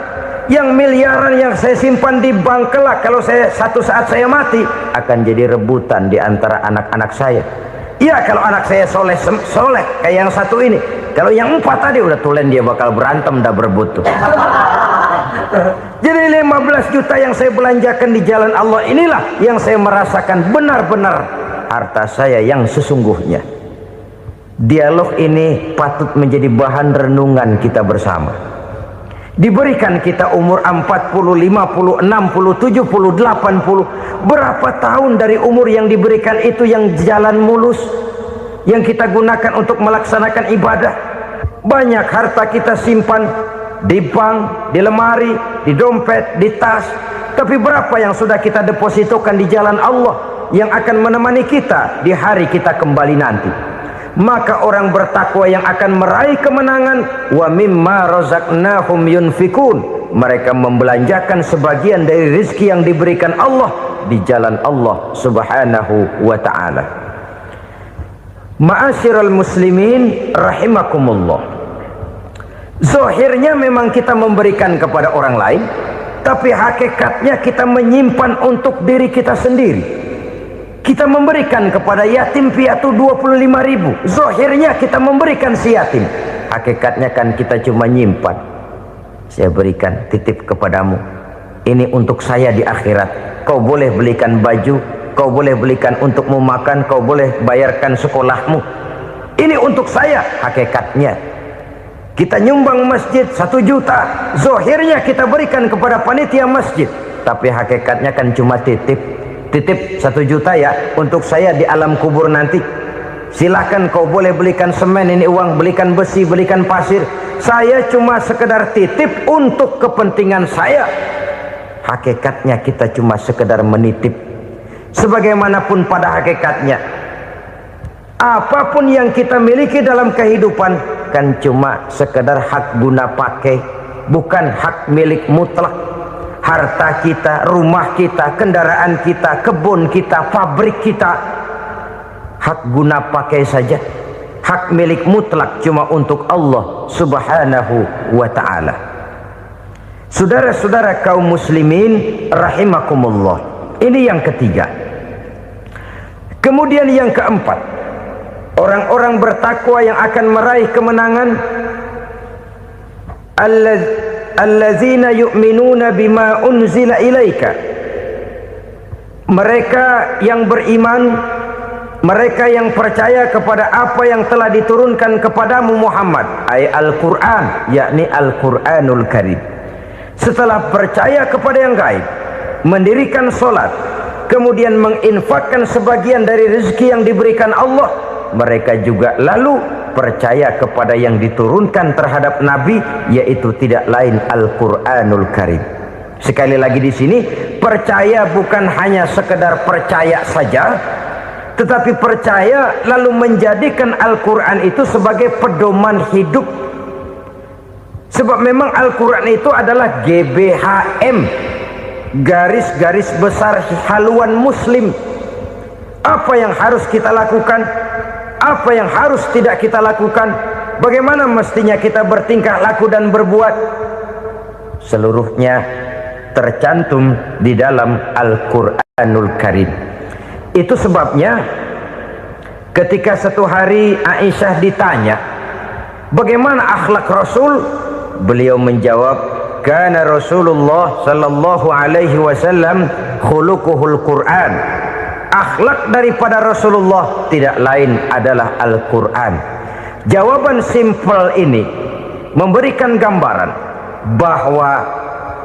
Yang miliaran yang saya simpan di bank kelak, kalau satu saat saya mati, akan jadi rebutan di antara anak-anak saya. Iya kalau anak saya soleh kayak yang 1 ini. Kalau yang 4 tadi udah tulen dia bakal berantem dah berebut tuh. Jadi 15 juta yang saya belanjakan di jalan Allah inilah yang saya merasakan benar-benar harta saya yang sesungguhnya. Dialog ini patut menjadi bahan renungan kita bersama. Diberikan kita umur 40, 50, 60, 70, 80. Berapa tahun dari umur yang diberikan itu yang jalan mulus, yang kita gunakan untuk melaksanakan ibadah? Banyak harta kita simpan di bank, di lemari, di dompet, di tas. Tapi berapa yang sudah kita depositokan di jalan Allah yang akan menemani kita di hari kita kembali nanti? Maka orang bertakwa yang akan meraih kemenangan, wa mimma razaqnahum yunfikun, mereka membelanjakan sebagian dari rezeki yang diberikan Allah di jalan Allah subhanahu wa ta'ala. Ma'asyiral muslimin rahimakumullah, zahirnya memang kita memberikan kepada orang lain, tapi hakikatnya kita menyimpan untuk diri kita sendiri. Kita memberikan kepada yatim piatu 25.000, zahirnya kita memberikan si yatim, hakikatnya kan kita cuma nyimpan. Saya berikan, titip kepadamu, ini untuk saya di akhirat. Kau boleh belikan baju, kau boleh belikan untukmu makan, kau boleh bayarkan sekolahmu, ini untuk saya. Hakikatnya kita nyumbang masjid 1 juta, zahirnya kita berikan kepada panitia masjid, tapi hakikatnya kan cuma titip 1 juta ya, untuk saya di alam kubur nanti. Silahkan kau boleh belikan semen, ini uang, belikan besi, belikan pasir, saya cuma sekedar titip untuk kepentingan saya. Hakikatnya kita cuma sekedar menitip. Sebagaimanapun pada hakikatnya, apapun yang kita miliki dalam kehidupan kan cuma sekedar hak guna pakai, bukan hak milik mutlak. Harta kita, rumah kita, kendaraan kita, kebun kita, pabrik kita, hak guna pakai saja. Hak milik mutlak cuma untuk Allah subhanahu wa ta'ala. Saudara-saudara kaum muslimin rahimakumullah, ini yang ketiga. Kemudian yang keempat, orang-orang bertakwa yang akan meraih kemenangan, allazina yu'minuna bima unzila ilaika, mereka yang beriman, mereka yang percaya kepada apa yang telah diturunkan kepadamu Muhammad, ay Al-Quran, yakni Al-Quranul Karim. Setelah percaya kepada yang gaib, mendirikan solat, kemudian menginfakkan sebagian dari rezeki yang diberikan Allah, mereka juga lalu percaya kepada yang diturunkan terhadap Nabi, yaitu tidak lain Al-Quranul Karim. Sekali lagi di sini, percaya bukan hanya sekedar percaya saja, tetapi percaya lalu menjadikan Al-Quran itu sebagai pedoman hidup. Sebab memang Al-Quran itu adalah GBHM, garis-garis besar haluan muslim. Apa yang harus kita lakukan, apa yang harus tidak kita lakukan, bagaimana mestinya kita bertingkah laku dan berbuat, seluruhnya tercantum di dalam Al-Quranul Karim. Itu sebabnya ketika satu hari Aisyah ditanya bagaimana akhlak Rasul, beliau menjawab, kana Rasulullah sallallahu alaihi wasallam khuluquhul Quran. Akhlak daripada Rasulullah tidak lain adalah Al-Quran. Jawaban simpel ini memberikan gambaran bahwa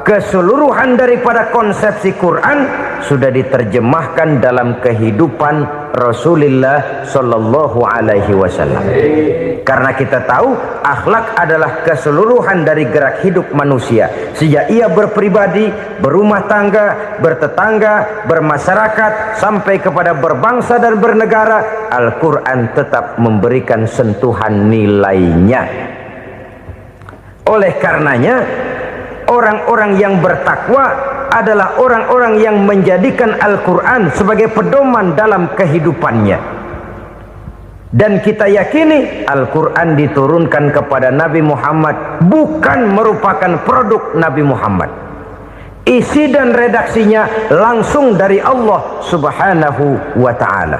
keseluruhan daripada konsepsi Quran sudah diterjemahkan dalam kehidupan Rasulullah sallallahu alaihi wasallam. Karena kita tahu akhlak adalah keseluruhan dari gerak hidup manusia, sejak ia berpribadi, berumah tangga, bertetangga, bermasyarakat, sampai kepada berbangsa dan bernegara. Al-Quran tetap memberikan sentuhan nilainya. Oleh karenanya, orang-orang yang bertakwa adalah orang-orang yang menjadikan Al-Quran sebagai pedoman dalam kehidupannya. Dan kita yakini Al-Quran diturunkan kepada Nabi Muhammad bukan merupakan produk Nabi Muhammad. Isi dan redaksinya langsung dari Allah subhanahu wa ta'ala.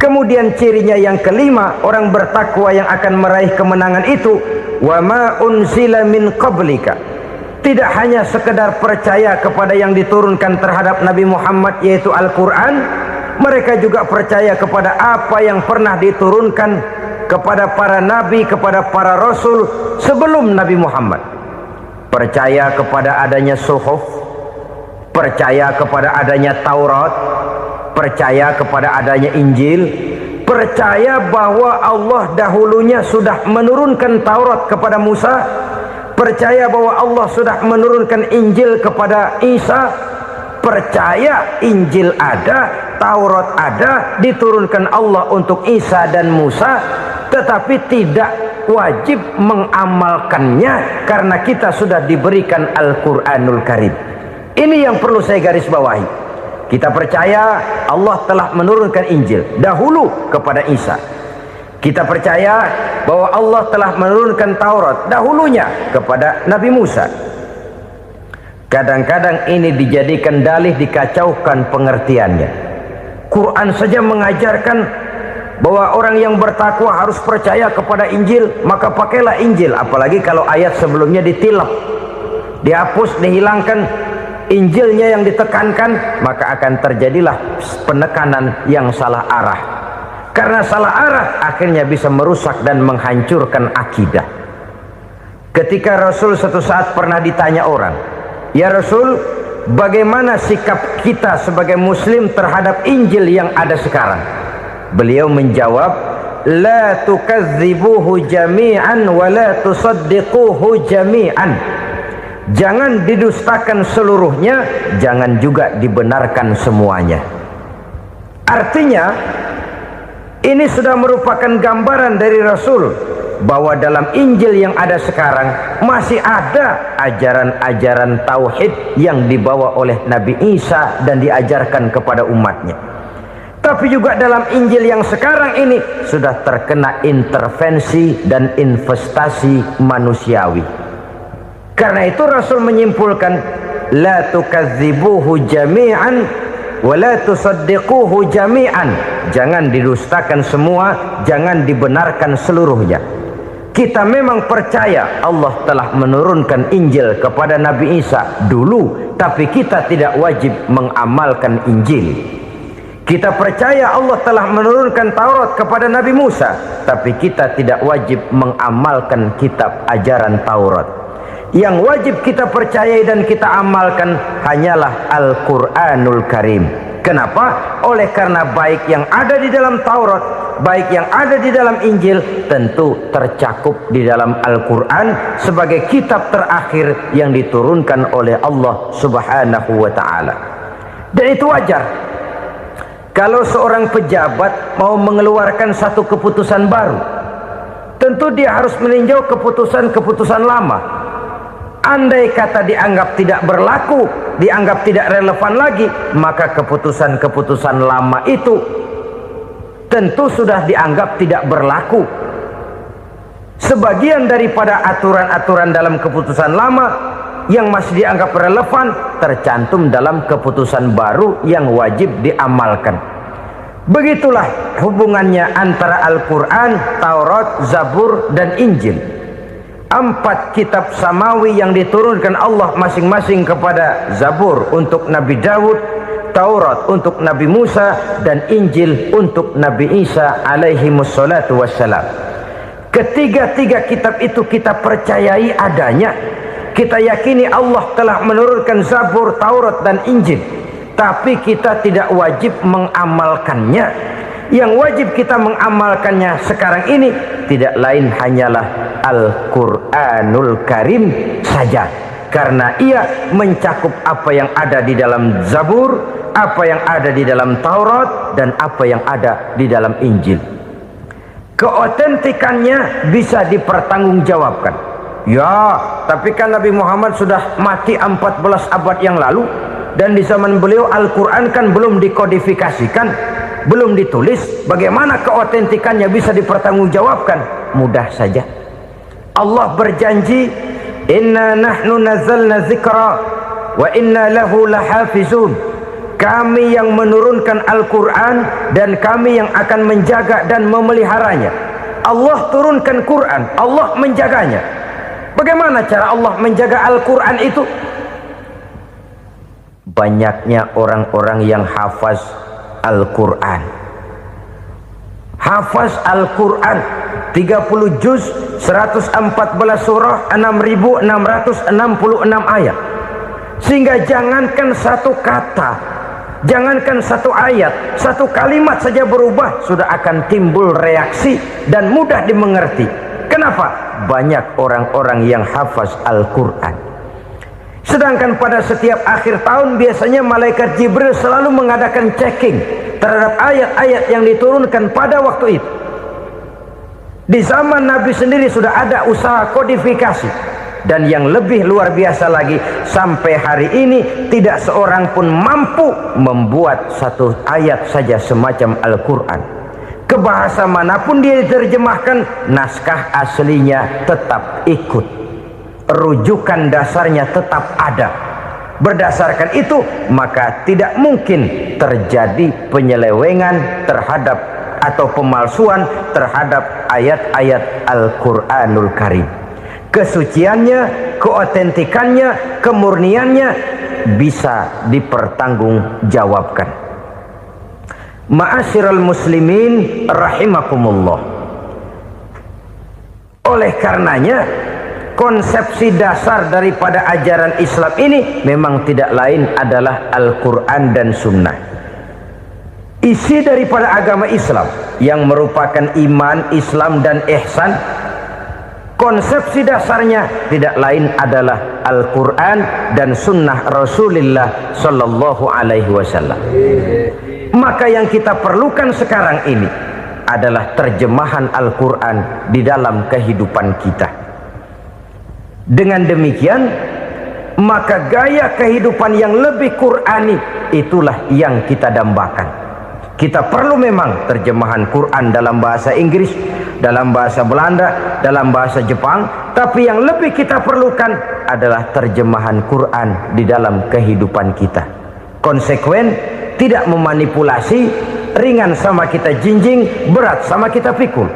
Kemudian cirinya yang kelima, orang bertakwa yang akan meraih kemenangan itu, wa ma unzila min qablika, tidak hanya sekedar percaya kepada yang diturunkan terhadap Nabi Muhammad yaitu Al-Quran, mereka juga percaya kepada apa yang pernah diturunkan kepada para nabi, kepada para rasul sebelum Nabi Muhammad. Percaya kepada adanya suhuf, percaya kepada adanya Taurat, percaya kepada adanya Injil, percaya bahwa Allah dahulunya sudah menurunkan Taurat kepada Musa, percaya bahwa Allah sudah menurunkan Injil kepada Isa, percaya Injil ada, Taurat ada, diturunkan Allah untuk Isa dan Musa, tetapi tidak wajib mengamalkannya karena kita sudah diberikan Al-Quranul Karim. Ini yang perlu saya garis bawahi. Kita percaya Allah telah menurunkan Injil dahulu kepada Isa. Kita percaya bahwa Allah telah menurunkan Taurat dahulunya kepada Nabi Musa. Kadang-kadang ini dijadikan dalih, dikacaukan pengertiannya. Quran saja mengajarkan bahwa orang yang bertakwa harus percaya kepada Injil, maka pakailah Injil. Apalagi kalau ayat sebelumnya ditilap, dihapus, dihilangkan, Injilnya yang ditekankan, maka akan terjadilah penekanan yang salah arah. Karena salah arah akhirnya bisa merusak dan menghancurkan akidah. Ketika Rasul suatu saat pernah ditanya orang, "Ya Rasul, bagaimana sikap kita sebagai muslim terhadap Injil yang ada sekarang?" Beliau menjawab, "La tukadzibuhu jami'an wa la tusaddiquhu jami'an." Jangan didustakan seluruhnya, jangan juga dibenarkan semuanya. Artinya, ini sudah merupakan gambaran dari Rasul bahwa dalam Injil yang ada sekarang masih ada ajaran-ajaran tauhid yang dibawa oleh Nabi Isa dan diajarkan kepada umatnya. Tapi juga dalam Injil yang sekarang ini sudah terkena intervensi dan investasi manusiawi. Karena itu Rasul menyimpulkan, la tukadzibuhu jami'an wa la tusaddiquhu jami'an. Jangan didustakan semua, jangan dibenarkan seluruhnya. Kita memang percaya Allah telah menurunkan Injil kepada Nabi Isa dulu, tapi kita tidak wajib mengamalkan Injil. Kita percaya Allah telah menurunkan Taurat kepada Nabi Musa, tapi kita tidak wajib mengamalkan kitab ajaran Taurat. Yang wajib kita percayai dan kita amalkan hanyalah Al-Quranul Karim. Kenapa? Oleh karena baik yang ada di dalam Taurat, baik yang ada di dalam Injil, tentu tercakup di dalam Al-Quran sebagai kitab terakhir yang diturunkan oleh Allah Subhanahu wa Ta'ala. Dan itu wajar. Kalau seorang pejabat mau mengeluarkan satu keputusan baru, tentu dia harus meninjau keputusan-keputusan lama. Andai kata dianggap tidak berlaku, dianggap tidak relevan lagi, maka keputusan-keputusan lama itu tentu sudah dianggap tidak berlaku. Sebagian daripada aturan-aturan dalam keputusan lama yang masih dianggap relevan tercantum dalam keputusan baru yang wajib diamalkan. Begitulah hubungannya antara Al-Quran, Taurat, Zabur, dan Injil. 4 kitab samawi yang diturunkan Allah masing-masing kepada Zabur untuk Nabi Daud, Taurat untuk Nabi Musa, dan Injil untuk Nabi Isa alaihi wassalatu wassalam. Ketiga-tiga kitab itu kita percayai adanya. Kita yakini Allah telah menurunkan Zabur, Taurat, dan Injil, tapi kita tidak wajib mengamalkannya. Yang wajib kita mengamalkannya sekarang ini tidak lain hanyalah Al-Quranul Karim saja, karena ia mencakup apa yang ada di dalam Zabur, apa yang ada di dalam Taurat, dan apa yang ada di dalam Injil. Keotentikannya bisa dipertanggungjawabkan. Ya, tapi kan Nabi Muhammad sudah mati 14 abad yang lalu, dan di zaman beliau Al-Quran kan belum dikodifikasikan, belum ditulis. Bagaimana keotentikannya bisa dipertanggungjawabkan? Mudah saja. Allah berjanji, inna nahnu nazzalna dzikra wa inna lahu lahafizun. Kami yang menurunkan Al-Quran dan kami yang akan menjaga dan memeliharanya. Allah turunkan Quran, Allah menjaganya. Bagaimana cara Allah menjaga Al-Quran itu? Banyaknya orang-orang yang hafaz Al-Quran. Hafaz Al-Quran 30 juz, 114 surah, 6.666 ayat. Sehingga jangankan satu kata, jangankan satu ayat, satu kalimat saja berubah sudah akan timbul reaksi dan mudah dimengerti. Kenapa? banyak orang-orang yang hafaz Al-Quran. Sedangkan pada setiap akhir tahun biasanya malaikat Jibril selalu mengadakan checking terhadap ayat-ayat yang diturunkan pada waktu itu. Di zaman Nabi sendiri sudah ada usaha kodifikasi. Dan yang lebih luar biasa lagi, sampai hari ini tidak seorang pun mampu membuat satu ayat saja semacam Al-Quran. Ke bahasa manapun dia diterjemahkan, naskah aslinya tetap ikut, rujukan dasarnya tetap ada. Berdasarkan itu, maka tidak mungkin terjadi penyelewengan terhadap atau pemalsuan terhadap ayat-ayat Al-Quranul Karim. Kesuciannya, keotentikannya, kemurniannya bisa dipertanggungjawabkan. Ma'asyiral muslimin rahimakumullah. Oleh karenanya, konsepsi dasar daripada ajaran Islam ini memang tidak lain adalah Al-Quran dan Sunnah. Isi daripada agama Islam yang merupakan iman, Islam dan ihsan, konsepsi dasarnya tidak lain adalah Al-Quran dan Sunnah Rasulullah Sallallahu Alaihi Wasallam. Maka yang kita perlukan sekarang ini adalah terjemahan Al-Quran di dalam kehidupan kita. Dengan demikian, maka gaya kehidupan yang lebih Qurani itulah yang kita dambakan. Kita perlu memang terjemahan Quran dalam bahasa Inggris, dalam bahasa Belanda, dalam bahasa Jepang, tapi yang lebih kita perlukan adalah terjemahan Quran di dalam kehidupan kita. Konsekuen, tidak memanipulasi, ringan sama kita jinjing, berat sama kita pikul.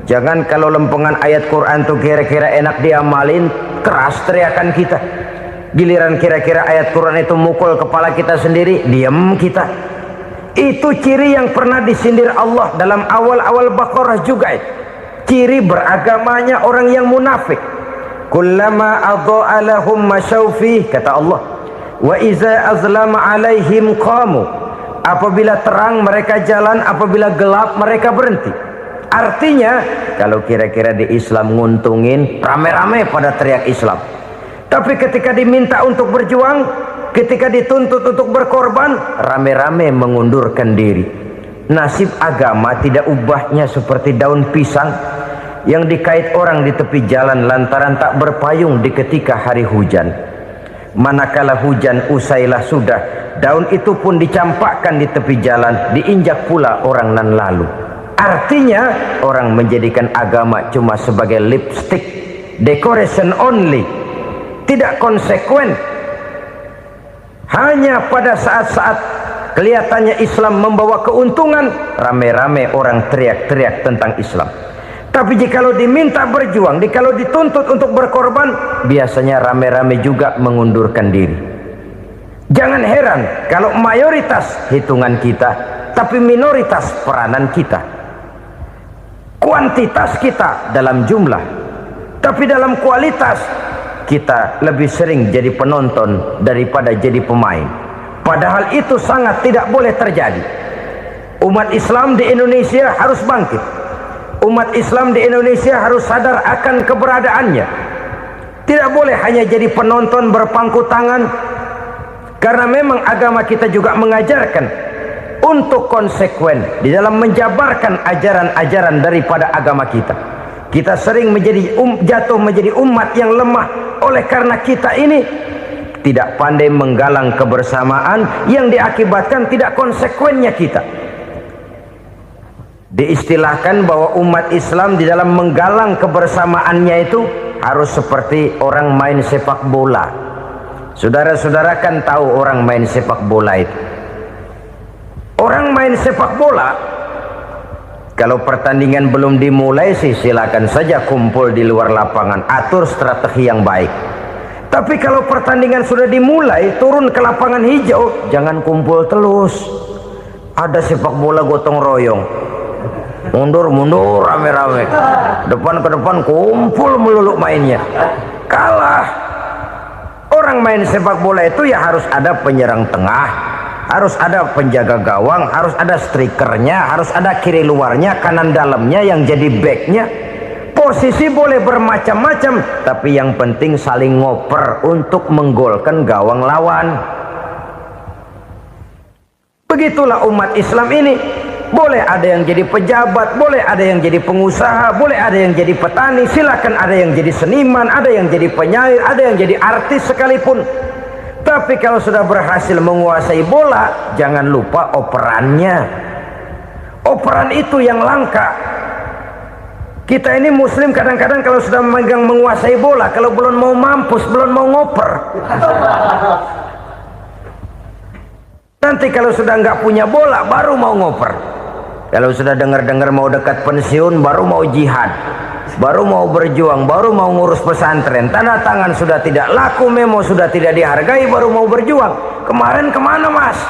Jangan kalau lempengan ayat Quran tuh kira-kira enak diamalin, keras teriakan kita. Giliran kira-kira ayat Quran itu mukul kepala kita sendiri, diam kita. Itu ciri yang pernah disindir Allah dalam awal-awal Baqarah juga. Ciri beragamanya orang yang munafik. Kullama adha'a lahum masyawfih, kata Allah. Wa iza azlama alaihim qamu. Apabila terang mereka jalan, apabila gelap mereka berhenti. Artinya, kalau kira-kira di Islam nguntungin, rame-rame pada teriak Islam. Tapi ketika diminta untuk berjuang, ketika dituntut untuk berkorban, rame-rame mengundurkan diri. Nasib agama tidak ubahnya seperti daun pisang yang dikait orang di tepi jalan lantaran tak berpayung di ketika hari hujan. Manakala hujan usailah sudah, daun itu pun dicampakkan di tepi jalan, diinjak pula orang nan lalu. Artinya, orang menjadikan agama cuma sebagai lipstick, decoration only, tidak konsekuen. Hanya pada saat-saat kelihatannya Islam membawa keuntungan, rame-rame orang teriak-teriak tentang Islam. Tapi jikalau diminta berjuang, jikalau dituntut untuk berkorban, biasanya rame-rame juga mengundurkan diri. Jangan heran kalau mayoritas hitungan kita, tapi minoritas peranan kita. Kuantitas kita dalam jumlah, tapi dalam kualitas kita lebih sering jadi penonton daripada jadi pemain. Padahal itu sangat tidak boleh terjadi. Umat Islam di Indonesia harus bangkit. Umat Islam di Indonesia harus sadar akan keberadaannya. Tidak boleh hanya jadi penonton berpangku tangan, karena memang agama kita juga mengajarkan untuk konsekuen di dalam menjabarkan ajaran-ajaran daripada agama kita. Kita sering jatuh menjadi umat yang lemah oleh karena kita ini tidak pandai menggalang kebersamaan yang diakibatkan tidak konsekuennya kita. Diistilahkan bahwa umat Islam di dalam menggalang kebersamaannya itu harus seperti orang main sepak bola. Saudara-saudara kan tahu orang main sepak bola itu. Orang main sepak bola, kalau pertandingan belum dimulai sih silakan saja kumpul di luar lapangan, atur strategi yang baik. Tapi kalau pertandingan sudah dimulai, turun ke lapangan hijau, jangan kumpul terus. Ada sepak bola gotong royong, mundur-mundur rame-rame, depan ke depan kumpul melulu mainnya. Kalah. Orang main sepak bola itu ya harus ada penyerang tengah, harus ada penjaga gawang, harus ada strikernya, harus ada kiri luarnya, kanan dalamnya yang jadi backnya. Posisi boleh bermacam-macam, tapi yang penting saling ngoper untuk menggolkan gawang lawan. Begitulah umat Islam ini. Boleh ada yang jadi pejabat, boleh ada yang jadi pengusaha, boleh ada yang jadi petani, silakan ada yang jadi seniman, ada yang jadi penyair, ada yang jadi artis sekalipun. Tapi kalau sudah berhasil menguasai bola, jangan lupa operannya. Operan itu yang langka. Kita ini muslim kadang-kadang kalau sudah memegang menguasai bola, kalau belum mau mampus, belum mau ngoper. Nanti kalau sudah nggak punya bola, baru mau ngoper. Kalau sudah dengar-dengar mau dekat pensiun, baru mau jihad, baru mau berjuang, baru mau ngurus pesantren. Tanda tangan sudah tidak laku, memo sudah tidak dihargai, baru mau berjuang. Kemarin kemana, Mas?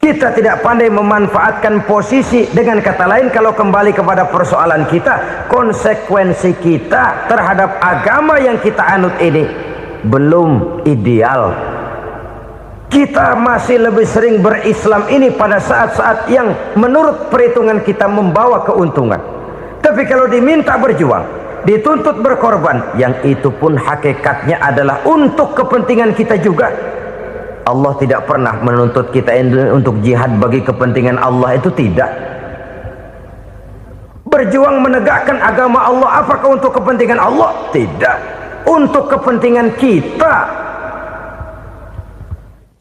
Kita tidak pandai memanfaatkan posisi. Dengan kata lain, kalau kembali kepada persoalan kita, konsekuensi kita terhadap agama yang kita anut ini belum ideal. Kita masih lebih sering berislam ini pada saat-saat yang menurut perhitungan kita membawa keuntungan. Tapi kalau diminta berjuang, dituntut berkorban, yang itu pun hakikatnya adalah untuk kepentingan kita juga. Allah tidak pernah menuntut kita untuk jihad bagi kepentingan Allah, itu tidak. Berjuang menegakkan agama Allah, apakah untuk kepentingan Allah? Tidak. Untuk kepentingan kita.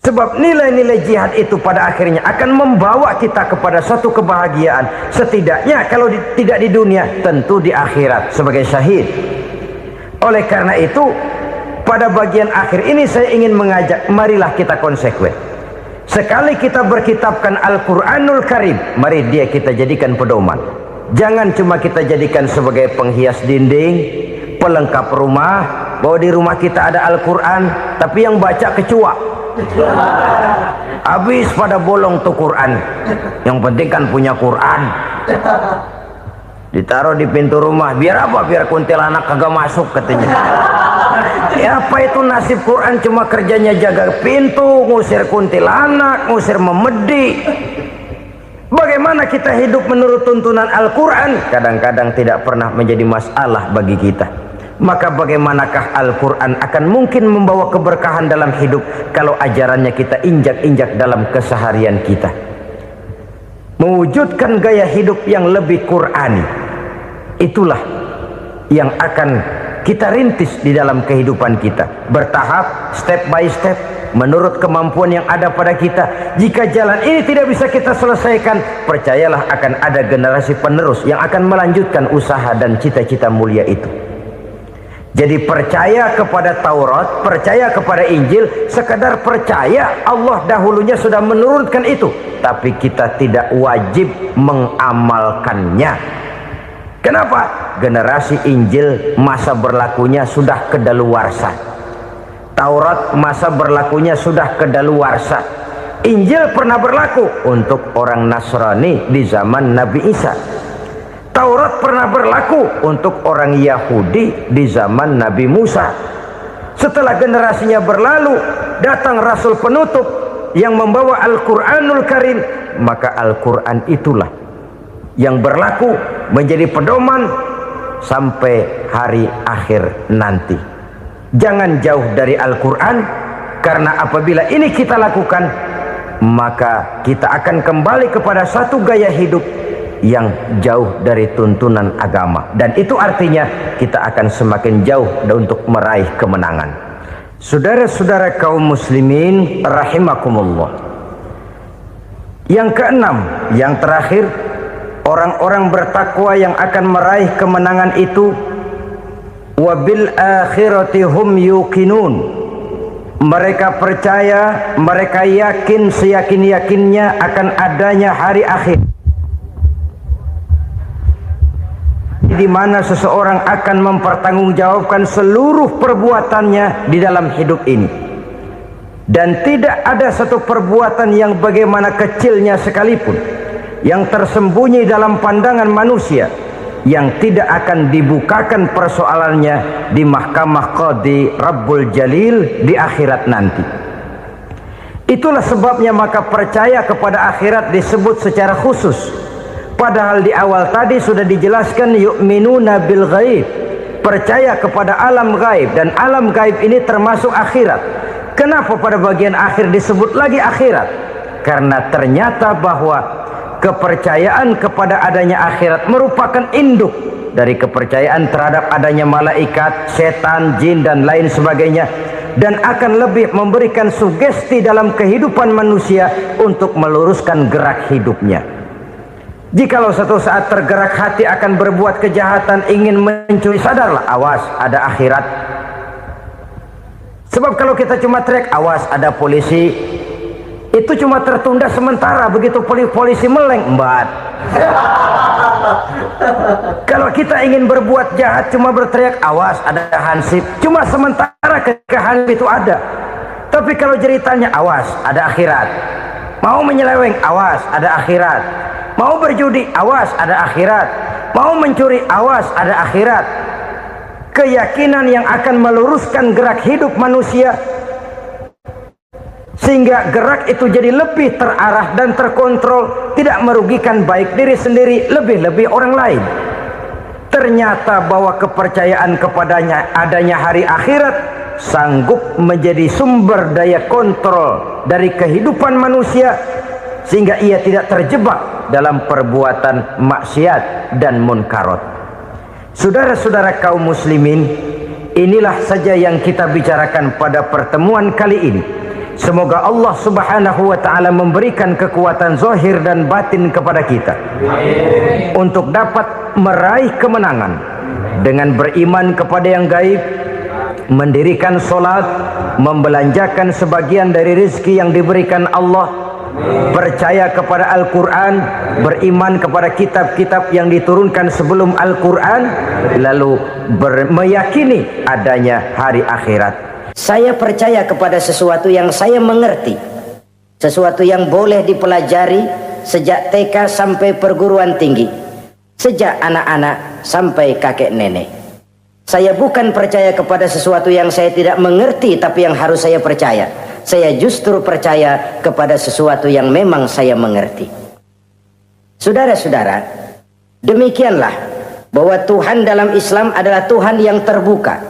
Sebab nilai-nilai jihad itu pada akhirnya akan membawa kita kepada suatu kebahagiaan. Setidaknya kalau tidak di dunia, tentu di akhirat sebagai syahid. Oleh karena itu, pada bagian akhir ini saya ingin mengajak, marilah kita konsekuen. Sekali kita berkitabkan Al-Quranul Karim, mari dia kita jadikan pedoman. Jangan cuma kita jadikan sebagai penghias dinding, pelengkap rumah, bahwa di rumah kita ada Al-Quran, tapi yang baca kecoa. Habis pada bolong tuh Quran. Yang penting kan punya Quran. Ditaruh di pintu rumah. Biar apa? Biar kuntilanak kagak masuk katanya. Ya apa itu nasib Quran, cuma kerjanya jaga pintu, ngusir kuntilanak, ngusir memedi. Bagaimana kita hidup menurut tuntunan Al-Quran? Kadang-kadang tidak pernah menjadi masalah bagi kita. Maka bagaimanakah Al-Quran akan mungkin membawa keberkahan dalam hidup kalau ajarannya kita injak-injak dalam keseharian kita? Mewujudkan gaya hidup yang lebih Qurani, itulah yang akan kita rintis di dalam kehidupan kita, bertahap, step by step, menurut kemampuan yang ada pada kita. Jika jalan ini tidak bisa kita selesaikan, percayalah akan ada generasi penerus yang akan melanjutkan usaha dan cita-cita mulia itu. Jadi percaya kepada Taurat, percaya kepada Injil, sekadar percaya Allah dahulunya sudah menurunkan itu, tapi kita tidak wajib mengamalkannya. Kenapa? Generasi Injil masa berlakunya sudah kedaluarsa. Taurat masa berlakunya sudah kedaluarsa. Injil pernah berlaku untuk orang Nasrani di zaman Nabi Isa. Taurat pernah berlaku untuk orang Yahudi di zaman Nabi Musa. Setelah generasinya berlalu, datang Rasul penutup yang membawa Al-Quranul Karim. Maka Al-Quran itulah yang berlaku menjadi pedoman sampai hari akhir nanti. Jangan jauh dari Al-Quran, karena apabila ini kita lakukan, maka kita akan kembali kepada satu gaya hidup yang jauh dari tuntunan agama, dan itu artinya kita akan semakin jauh untuk meraih kemenangan. Saudara-saudara kaum muslimin rahimakumullah. Yang keenam, yang terakhir, orang-orang bertakwa yang akan meraih kemenangan itu wabil akhirati hum yuqinun. Mereka percaya, mereka yakin seyakin-yakinnya akan adanya hari akhir, di mana seseorang akan mempertanggungjawabkan seluruh perbuatannya di dalam hidup ini, dan tidak ada satu perbuatan yang bagaimana kecilnya sekalipun yang tersembunyi dalam pandangan manusia yang tidak akan dibukakan persoalannya di mahkamah Qadi Rabbul Jalil di akhirat nanti. Itulah sebabnya maka percaya kepada akhirat disebut secara khusus. Padahal di awal tadi sudah dijelaskan yu'minuna bil ghaib, percaya kepada alam gaib, dan alam gaib ini termasuk akhirat. Kenapa pada bagian akhir disebut lagi akhirat? Karena ternyata bahwa kepercayaan kepada adanya akhirat merupakan induk dari kepercayaan terhadap adanya malaikat, setan, jin dan lain sebagainya, dan akan lebih memberikan sugesti dalam kehidupan manusia untuk meluruskan gerak hidupnya. Jikalau satu saat tergerak hati akan berbuat kejahatan, ingin mencuri, sadarlah, awas ada akhirat. Sebab kalau kita cuma teriak awas ada polisi, itu cuma tertunda sementara. Begitu polisi meleng, embat. Kalau kita ingin berbuat jahat cuma berteriak awas ada hansip, cuma sementara ketika hansip itu ada. Tapi kalau ceritanya awas ada akhirat, mau menyeleweng awas ada akhirat, mau berjudi awas ada akhirat, mau mencuri awas ada akhirat. Keyakinan yang akan meluruskan gerak hidup manusia sehingga gerak itu jadi lebih terarah dan terkontrol, tidak merugikan baik diri sendiri, lebih-lebih orang lain. Ternyata bahwa kepercayaan kepadanya adanya hari akhirat sanggup menjadi sumber daya kontrol dari kehidupan manusia, sehingga ia tidak terjebak dalam perbuatan maksiat dan munkarat. Saudara-saudara kaum muslimin, inilah saja yang kita bicarakan pada pertemuan kali ini. Semoga Allah subhanahu wa ta'ala memberikan kekuatan zahir dan batin kepada kita. Amin. Untuk dapat meraih kemenangan dengan beriman kepada yang gaib, mendirikan solat, membelanjakan sebagian dari rezeki yang diberikan Allah, percaya kepada Al-Quran, beriman kepada kitab-kitab yang diturunkan sebelum Al-Quran, lalu meyakini adanya hari akhirat. Saya percaya kepada sesuatu yang saya mengerti, sesuatu yang boleh dipelajari sejak TK sampai perguruan tinggi, sejak anak-anak sampai kakek nenek. Saya bukan percaya kepada sesuatu yang saya tidak mengerti tapi yang harus saya percaya. Saya justru percaya kepada sesuatu yang memang saya mengerti. Saudara-saudara, demikianlah bahwa Tuhan dalam Islam adalah Tuhan yang terbuka,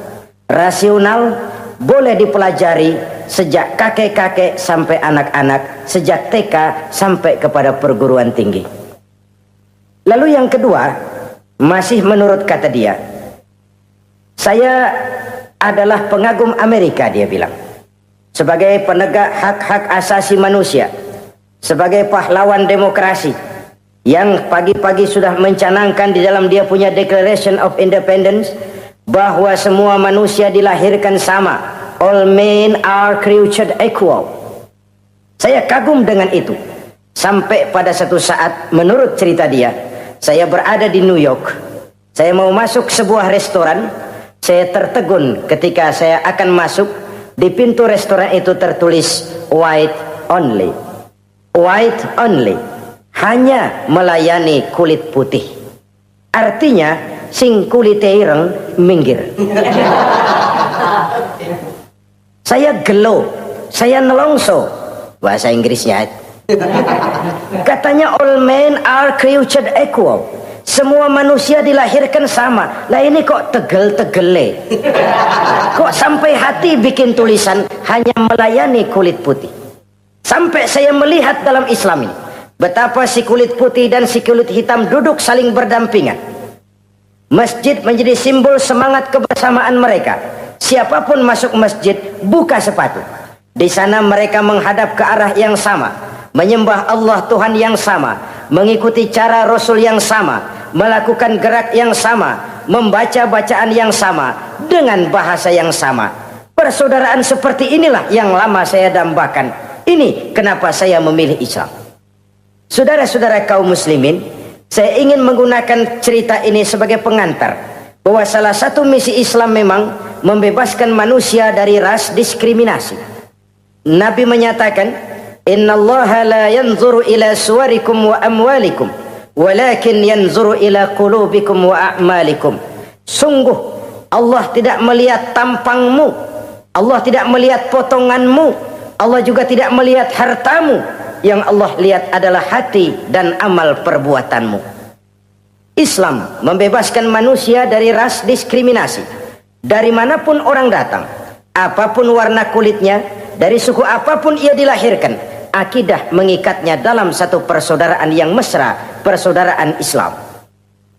rasional, boleh dipelajari sejak kakek-kakek sampai anak-anak, sejak TK sampai kepada perguruan tinggi. Lalu yang kedua, masih menurut kata dia, saya adalah pengagum Amerika, dia bilang, sebagai penegak hak-hak asasi manusia, sebagai pahlawan demokrasi yang pagi-pagi sudah mencanangkan di dalam dia punya Declaration of Independence bahwa semua manusia dilahirkan sama, all men are created equal. Saya kagum dengan itu. Sampai pada satu saat, menurut cerita dia, saya berada di New York, saya mau masuk sebuah restoran, saya tertegun ketika saya akan masuk. Di pintu restoran itu tertulis white only, white only, hanya melayani kulit putih. Artinya sing kulite ireng minggir. Saya gelo, saya nelongso, bahasa Inggrisnya. Katanya all men are created equal, semua manusia dilahirkan sama. Lah ini kok tegel-tegele, kok sampai hati bikin tulisan hanya melayani kulit putih. Sampai saya melihat dalam Islam ini betapa si kulit putih dan si kulit hitam duduk saling berdampingan. Masjid menjadi simbol semangat kebersamaan mereka. Siapapun masuk masjid, buka sepatu. Di sana mereka menghadap ke arah yang sama, menyembah Allah Tuhan yang sama, mengikuti cara Rasul yang sama, melakukan gerak yang sama, membaca bacaan yang sama, dengan bahasa yang sama. Persaudaraan seperti inilah yang lama saya dambakan. Ini kenapa saya memilih Islam. Saudara-saudara kaum muslimin, saya ingin menggunakan cerita ini sebagai pengantar bahwa salah satu misi Islam memang membebaskan manusia dari ras diskriminasi. Nabi menyatakan, innallaha la yanzuru ila suwarikum wa amwalikum, walakin yanzuru ila qulubikum wa a'malikum. Sungguh Allah tidak melihat tampangmu, Allah tidak melihat potonganmu, Allah juga tidak melihat hartamu. Yang Allah lihat adalah hati dan amal perbuatanmu. Islam membebaskan manusia dari ras diskriminasi. Dari manapun orang datang, apapun warna kulitnya, dari suku apapun ia dilahirkan, akidah mengikatnya dalam satu persaudaraan yang mesra, persaudaraan Islam.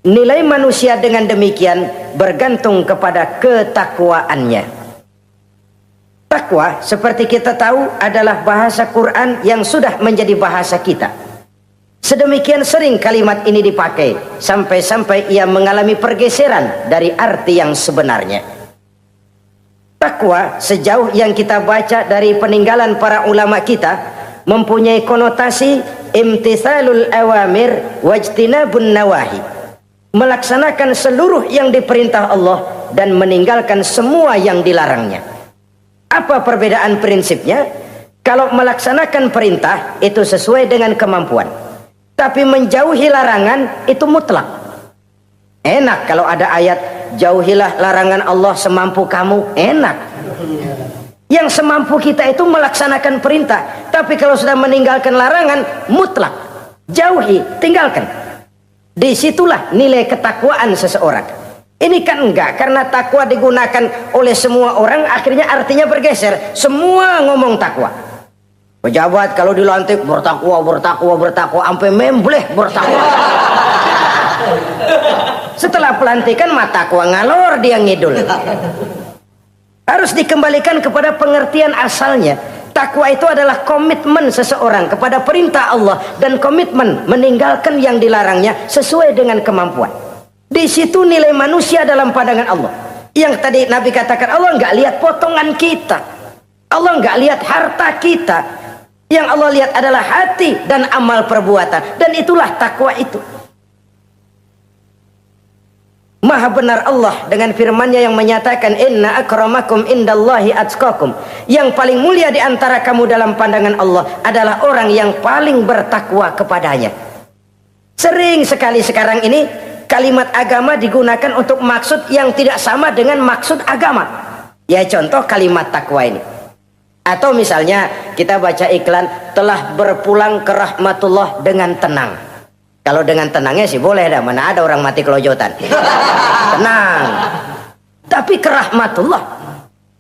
Nilai manusia dengan demikian bergantung kepada ketakwaannya. Takwa, seperti kita tahu, adalah bahasa Quran yang sudah menjadi bahasa kita. Sedemikian sering kalimat ini dipakai, sampai-sampai ia mengalami pergeseran dari arti yang sebenarnya. Takwa, sejauh yang kita baca dari peninggalan para ulama kita, mempunyai konotasi imtithalul awamir wajtinabun nawahi. Melaksanakan seluruh yang diperintah Allah dan meninggalkan semua yang dilarangnya. Apa perbedaan prinsipnya? Kalau melaksanakan perintah itu sesuai dengan kemampuan, tapi menjauhi larangan itu mutlak. Enak kalau ada ayat jauhilah larangan Allah semampu kamu, enak. Yang semampu kita itu melaksanakan perintah, tapi kalau sudah meninggalkan larangan mutlak, jauhi, tinggalkan. Disitulah nilai ketakwaan seseorang. Ini kan enggak, karena takwa digunakan oleh semua orang, akhirnya artinya bergeser. Semua ngomong takwa. Pejabat kalau dilantik bertakwa, bertakwa, bertakwa, sampai membleh bertakwa. Setelah pelantikan mata takwa ngalor dia ngidul. Harus dikembalikan kepada pengertian asalnya. Takwa itu adalah komitmen seseorang kepada perintah Allah dan komitmen meninggalkan yang dilarangnya sesuai dengan kemampuan. Di situ nilai manusia dalam pandangan Allah. Yang tadi Nabi katakan, Allah nggak lihat potongan kita, Allah nggak lihat harta kita. Yang Allah lihat adalah hati dan amal perbuatan, dan itulah takwa itu. Maha benar Allah dengan firman-Nya yang menyatakan, inna akramakum indallahi atqakum. Yang paling mulia di antara kamu dalam pandangan Allah adalah orang yang paling bertakwa kepadanya. Sering sekali sekarang ini kalimat agama digunakan untuk maksud yang tidak sama dengan maksud agama. Ya contoh kalimat takwa ini. Atau misalnya kita baca iklan, telah berpulang ke rahmatullah dengan tenang. Kalau dengan tenangnya sih boleh dah, mana ada orang mati kelojotan. Tenang. Tapi ke rahmatullah.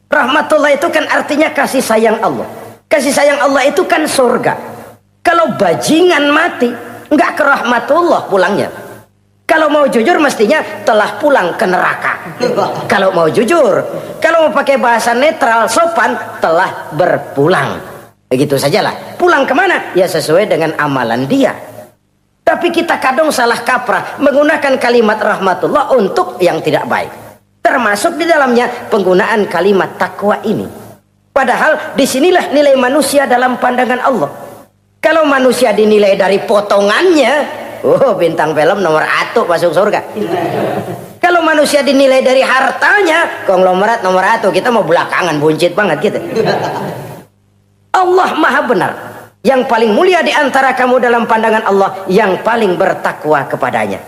Rahmatullah itu kan artinya kasih sayang Allah. Kasih sayang Allah itu kan surga. Kalau bajingan mati, enggak ke rahmatullah pulangnya. Kalau mau jujur mestinya telah pulang ke neraka. Kalau mau jujur, kalau mau pakai bahasa netral sopan, telah berpulang. Begitu sajalah. Pulang kemana? Ya sesuai dengan amalan dia. Tapi kita kadang salah kaprah menggunakan kalimat rahmatullah untuk yang tidak baik. Termasuk di dalamnya penggunaan kalimat takwa ini. Padahal disinilah nilai manusia dalam pandangan Allah. Kalau manusia dinilai dari potongannya, oh bintang film nomor 1 masuk surga. Kalau manusia dinilai dari hartanya, konglomerat nomor 1, kita mau belakangan, buncit banget gitu. Allah maha benar. Yang paling mulia di antara kamu dalam pandangan Allah, yang paling bertakwa kepadanya.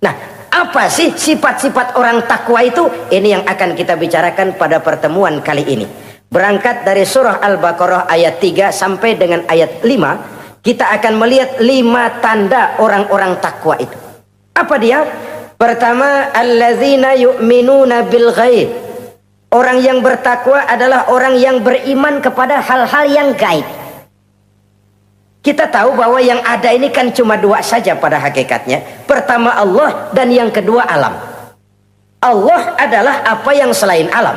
Nah, apa sih sifat-sifat orang takwa itu? Ini yang akan kita bicarakan pada pertemuan kali ini. Berangkat dari surah Al-Baqarah ayat 3 sampai dengan ayat 5, kita akan melihat 5 tanda orang-orang takwa itu. Apa dia? Pertama, allazina yu'minuna bil ghaib. Orang yang bertakwa adalah orang yang beriman kepada hal-hal yang gaib. Kita tahu bahwa yang ada ini kan cuma 2 saja pada hakikatnya. Pertama Allah, dan yang kedua alam. Allah adalah apa yang selain alam.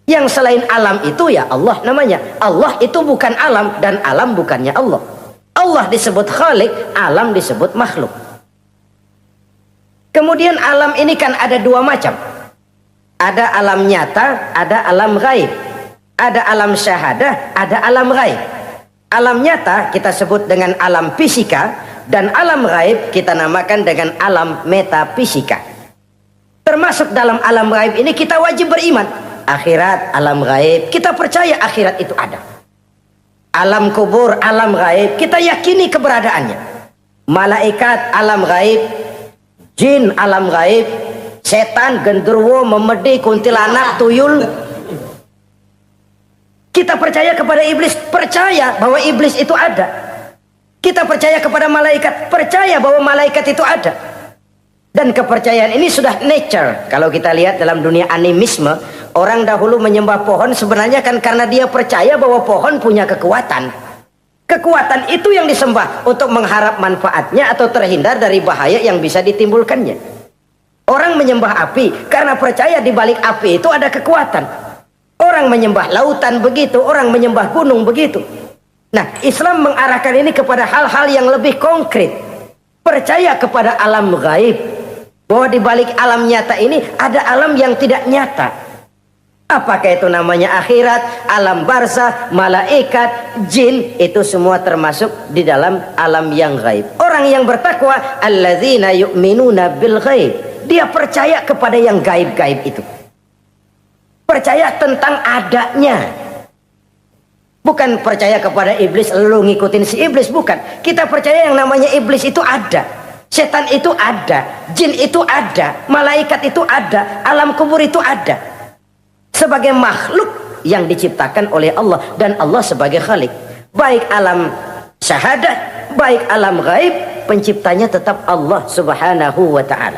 Yang selain alam itu ya Allah namanya. Allah itu bukan alam, dan alam bukannya Allah. Allah disebut Khalik, alam disebut makhluk. Kemudian alam ini kan ada 2 macam. Ada alam nyata, ada alam gaib. Ada alam syahadah, ada alam gaib. Alam nyata kita sebut dengan alam fisika, dan alam gaib kita namakan dengan alam metafisika. Termasuk dalam alam gaib ini kita wajib beriman. Akhirat, alam gaib, kita percaya akhirat itu ada. Alam kubur, alam gaib, kita yakini keberadaannya. Malaikat, alam gaib. Jin, alam gaib. Setan, genderuwo, memedi, kuntilanak, tuyul. Kita percaya kepada iblis, percaya bahwa iblis itu ada. Kita percaya kepada malaikat, percaya bahwa malaikat itu ada. Dan kepercayaan ini sudah nature. Kalau kita lihat dalam dunia animisme, orang dahulu menyembah pohon sebenarnya kan karena dia percaya bahwa pohon punya kekuatan. Kekuatan itu yang disembah untuk mengharap manfaatnya atau terhindar dari bahaya yang bisa ditimbulkannya. Orang menyembah api karena percaya di balik api itu ada kekuatan. Orang menyembah lautan begitu, orang menyembah gunung begitu. Nah, Islam mengarahkan ini kepada hal-hal yang lebih konkret. Percaya kepada alam gaib. Bahwa di balik alam nyata ini ada alam yang tidak nyata. Apakah itu namanya akhirat, alam barzah, malaikat, jin, itu semua termasuk di dalam alam yang gaib. Orang yang bertakwa, alladzina yu'minuna bil ghaib. Dia percaya kepada yang gaib-gaib itu. Percaya tentang adanya. Bukan percaya kepada iblis lalu ngikutin si iblis, bukan. Kita percaya yang namanya iblis itu ada. Setan itu ada, jin itu ada, malaikat itu ada, alam kubur itu ada. Sebagai makhluk yang diciptakan oleh Allah dan Allah sebagai khalik. Baik alam syahadat, baik alam gaib, penciptanya tetap Allah Subhanahu wa ta'ala.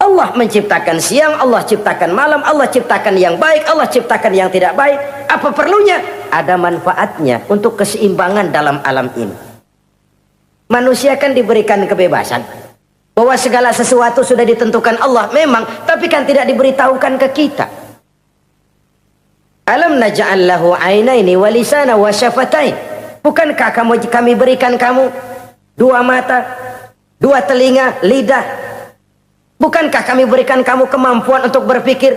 Allah menciptakan siang, Allah ciptakan malam, Allah ciptakan yang baik, Allah ciptakan yang tidak baik. Apa perlunya? Ada manfaatnya untuk keseimbangan dalam alam ini. Manusia kan diberikan kebebasan bahwa segala sesuatu sudah ditentukan Allah memang, tapi kan tidak diberitahukan ke kita. Alam naj'al lahu 'ainaini wa lisana wa syafatain. Bukankah kami berikan kamu dua mata, dua telinga, lidah? Bukankah kami berikan kamu kemampuan untuk berpikir?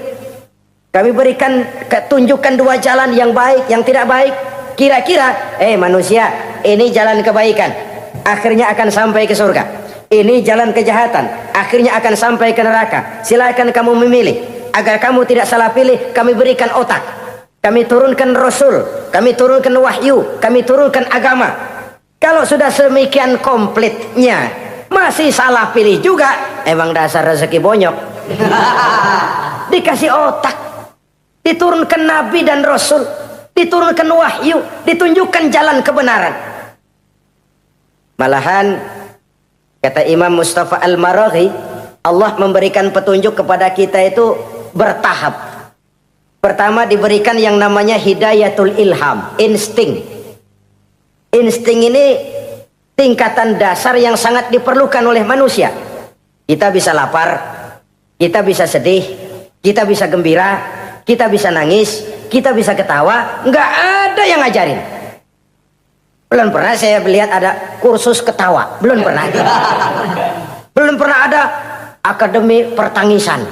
Kami berikan tunjukkan dua jalan yang baik, yang tidak baik. Kira-kira, manusia, ini jalan kebaikan, akhirnya akan sampai ke surga. Ini jalan kejahatan, akhirnya akan sampai ke neraka. Silakan kamu memilih. Agar kamu tidak salah pilih, kami berikan otak. Kami turunkan Rasul, kami turunkan wahyu, kami turunkan agama. Kalau sudah semikian komplitnya, masih salah pilih juga, emang dasar rezeki bonyok. Dikasih otak, diturunkan Nabi dan Rasul, diturunkan wahyu, ditunjukkan jalan kebenaran. Malahan kata Imam Mustafa Al-Maraghi, Allah memberikan petunjuk kepada kita itu bertahap. Pertama diberikan yang namanya hidayatul ilham, insting. Insting ini tingkatan dasar yang sangat diperlukan oleh manusia. Kita bisa lapar, kita bisa sedih, kita bisa gembira, kita bisa nangis, kita bisa ketawa. Nggak ada yang ngajarin. Belum pernah saya melihat ada kursus ketawa. Belum pernah. Belum pernah ada akademi pertangisan.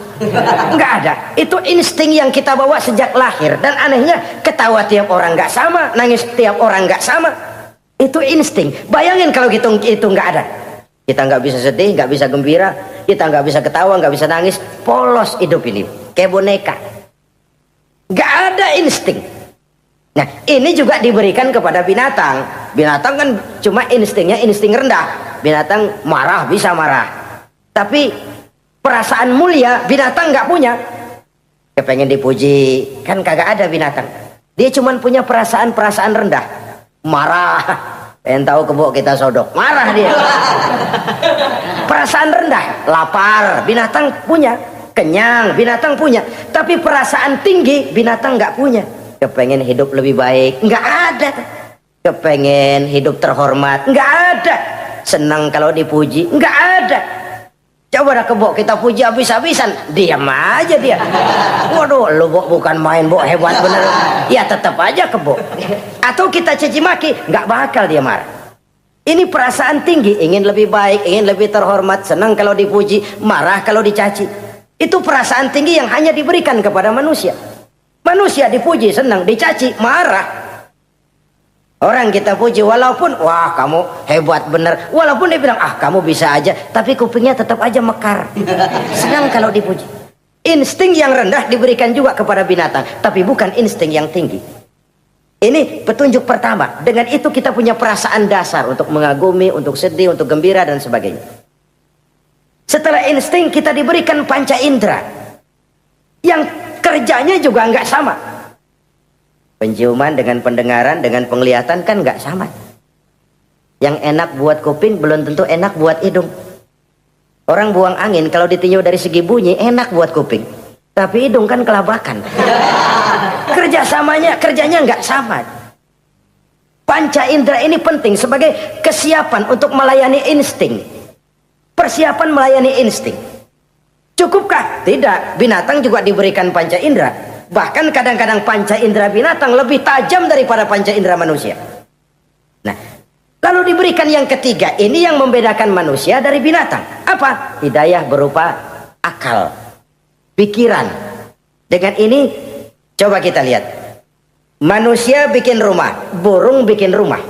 Nggak ada. Itu insting yang kita bawa sejak lahir. Dan anehnya ketawa tiap orang nggak sama, nangis tiap orang nggak sama. Itu insting. Bayangin kalau itu nggak ada. Kita nggak bisa sedih, nggak bisa gembira, kita nggak bisa ketawa, nggak bisa nangis. Polos hidup ini, kayak boneka. Nggak ada insting. Nah, ini juga diberikan kepada binatang. Binatang kan cuma instingnya insting rendah. Binatang marah bisa marah. Tapi perasaan mulia binatang nggak punya. Kepengen dipuji, kan kagak ada binatang. Dia cuma punya perasaan-perasaan rendah. Marah, pengen tahu kebo kita sodok, marah dia. Perasaan rendah, lapar, binatang punya. Kenyang, binatang punya. Tapi perasaan tinggi, binatang nggak punya. Kepengen hidup lebih baik, nggak ada. Kepengen hidup terhormat, nggak ada. Senang kalau dipuji, nggak ada. Coba dah kebo kita puji habis-habisan, diam aja dia. Waduh, lu Bo bukan main Bo, hebat bener. Ya tetap aja kebo. Atau kita caci maki, nggak bakal dia marah. Ini perasaan tinggi, ingin lebih baik, ingin lebih terhormat, senang kalau dipuji, marah kalau dicaci. Itu perasaan tinggi yang hanya diberikan kepada manusia. Manusia dipuji senang, dicaci marah. Orang kita puji walaupun wah kamu hebat bener, walaupun dia bilang ah kamu bisa aja, tapi kupingnya tetap aja mekar. Senang kalau dipuji. Insting yang rendah diberikan juga kepada binatang, tapi bukan insting yang tinggi. Ini petunjuk pertama. Dengan itu kita punya perasaan dasar untuk mengagumi, untuk sedih, untuk gembira dan sebagainya. Setelah insting kita diberikan panca indera yang kerjanya juga nggak sama. Penciuman dengan pendengaran dengan penglihatan kan nggak sama. Yang enak buat kuping belum tentu enak buat hidung. Orang buang angin kalau ditinjau dari segi bunyi enak buat kuping, tapi hidung kan kelabakan. Kerjanya nggak sama. Panca indera ini penting sebagai kesiapan untuk melayani insting. Persiapan melayani insting. Cukupkah? Tidak. Binatang juga diberikan panca indera. Bahkan kadang-kadang panca indera binatang lebih tajam daripada panca indera manusia. Nah, lalu diberikan yang ketiga, ini yang membedakan manusia dari binatang. Apa? Hidayah berupa akal, pikiran. Dengan ini coba kita lihat. Manusia bikin rumah, burung bikin rumah.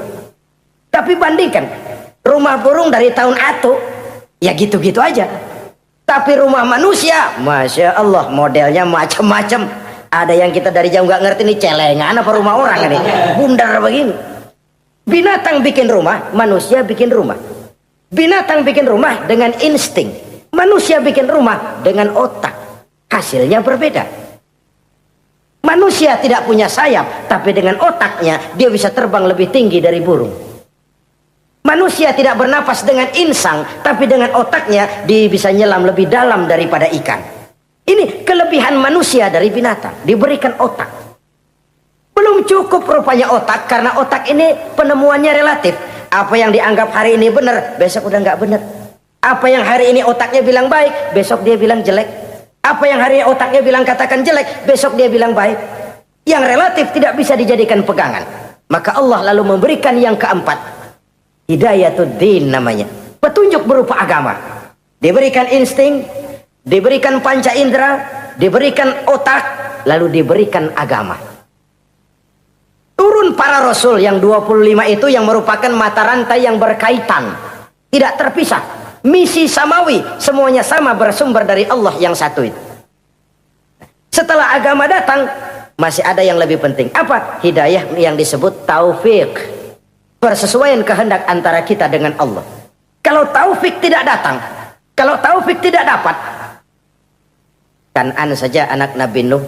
Tapi bandingkan, rumah burung dari tahun atu, ya gitu-gitu aja. Tapi rumah manusia, Masya Allah, modelnya macam-macam. Ada yang kita dari jauh nggak ngerti, ini celengan apa rumah orang ini, bundar begini. Binatang bikin rumah, manusia bikin rumah. Binatang bikin rumah dengan insting, manusia bikin rumah dengan otak. Hasilnya berbeda. Manusia tidak punya sayap, tapi dengan otaknya dia bisa terbang lebih tinggi dari burung. Manusia tidak bernapas dengan insang, tapi dengan otaknya dia bisa nyelam lebih dalam daripada ikan. Ini kelebihan manusia dari binatang, diberikan otak. Belum cukup rupanya otak, karena otak ini penemuannya relatif. Apa yang dianggap hari ini benar, besok udah nggak benar. Apa yang hari ini otaknya bilang baik, besok dia bilang jelek. Apa yang hari ini otaknya bilang katakan jelek, besok dia bilang baik. Yang relatif tidak bisa dijadikan pegangan. Maka Allah lalu memberikan yang keempat, Hidayatuddin namanya, petunjuk berupa agama. Diberikan insting, diberikan panca indera, diberikan otak, lalu diberikan agama. Turun para rasul yang 25 itu yang merupakan mata rantai yang berkaitan, tidak terpisah. Misi samawi, semuanya sama bersumber dari Allah yang satu itu. Setelah agama datang, masih ada yang lebih penting. Apa? Hidayah yang disebut taufik. Persesuaian kehendak antara kita dengan Allah. Kalau taufik tidak datang, kalau taufik tidak dapat, Kan'an saja anak Nabi Nuh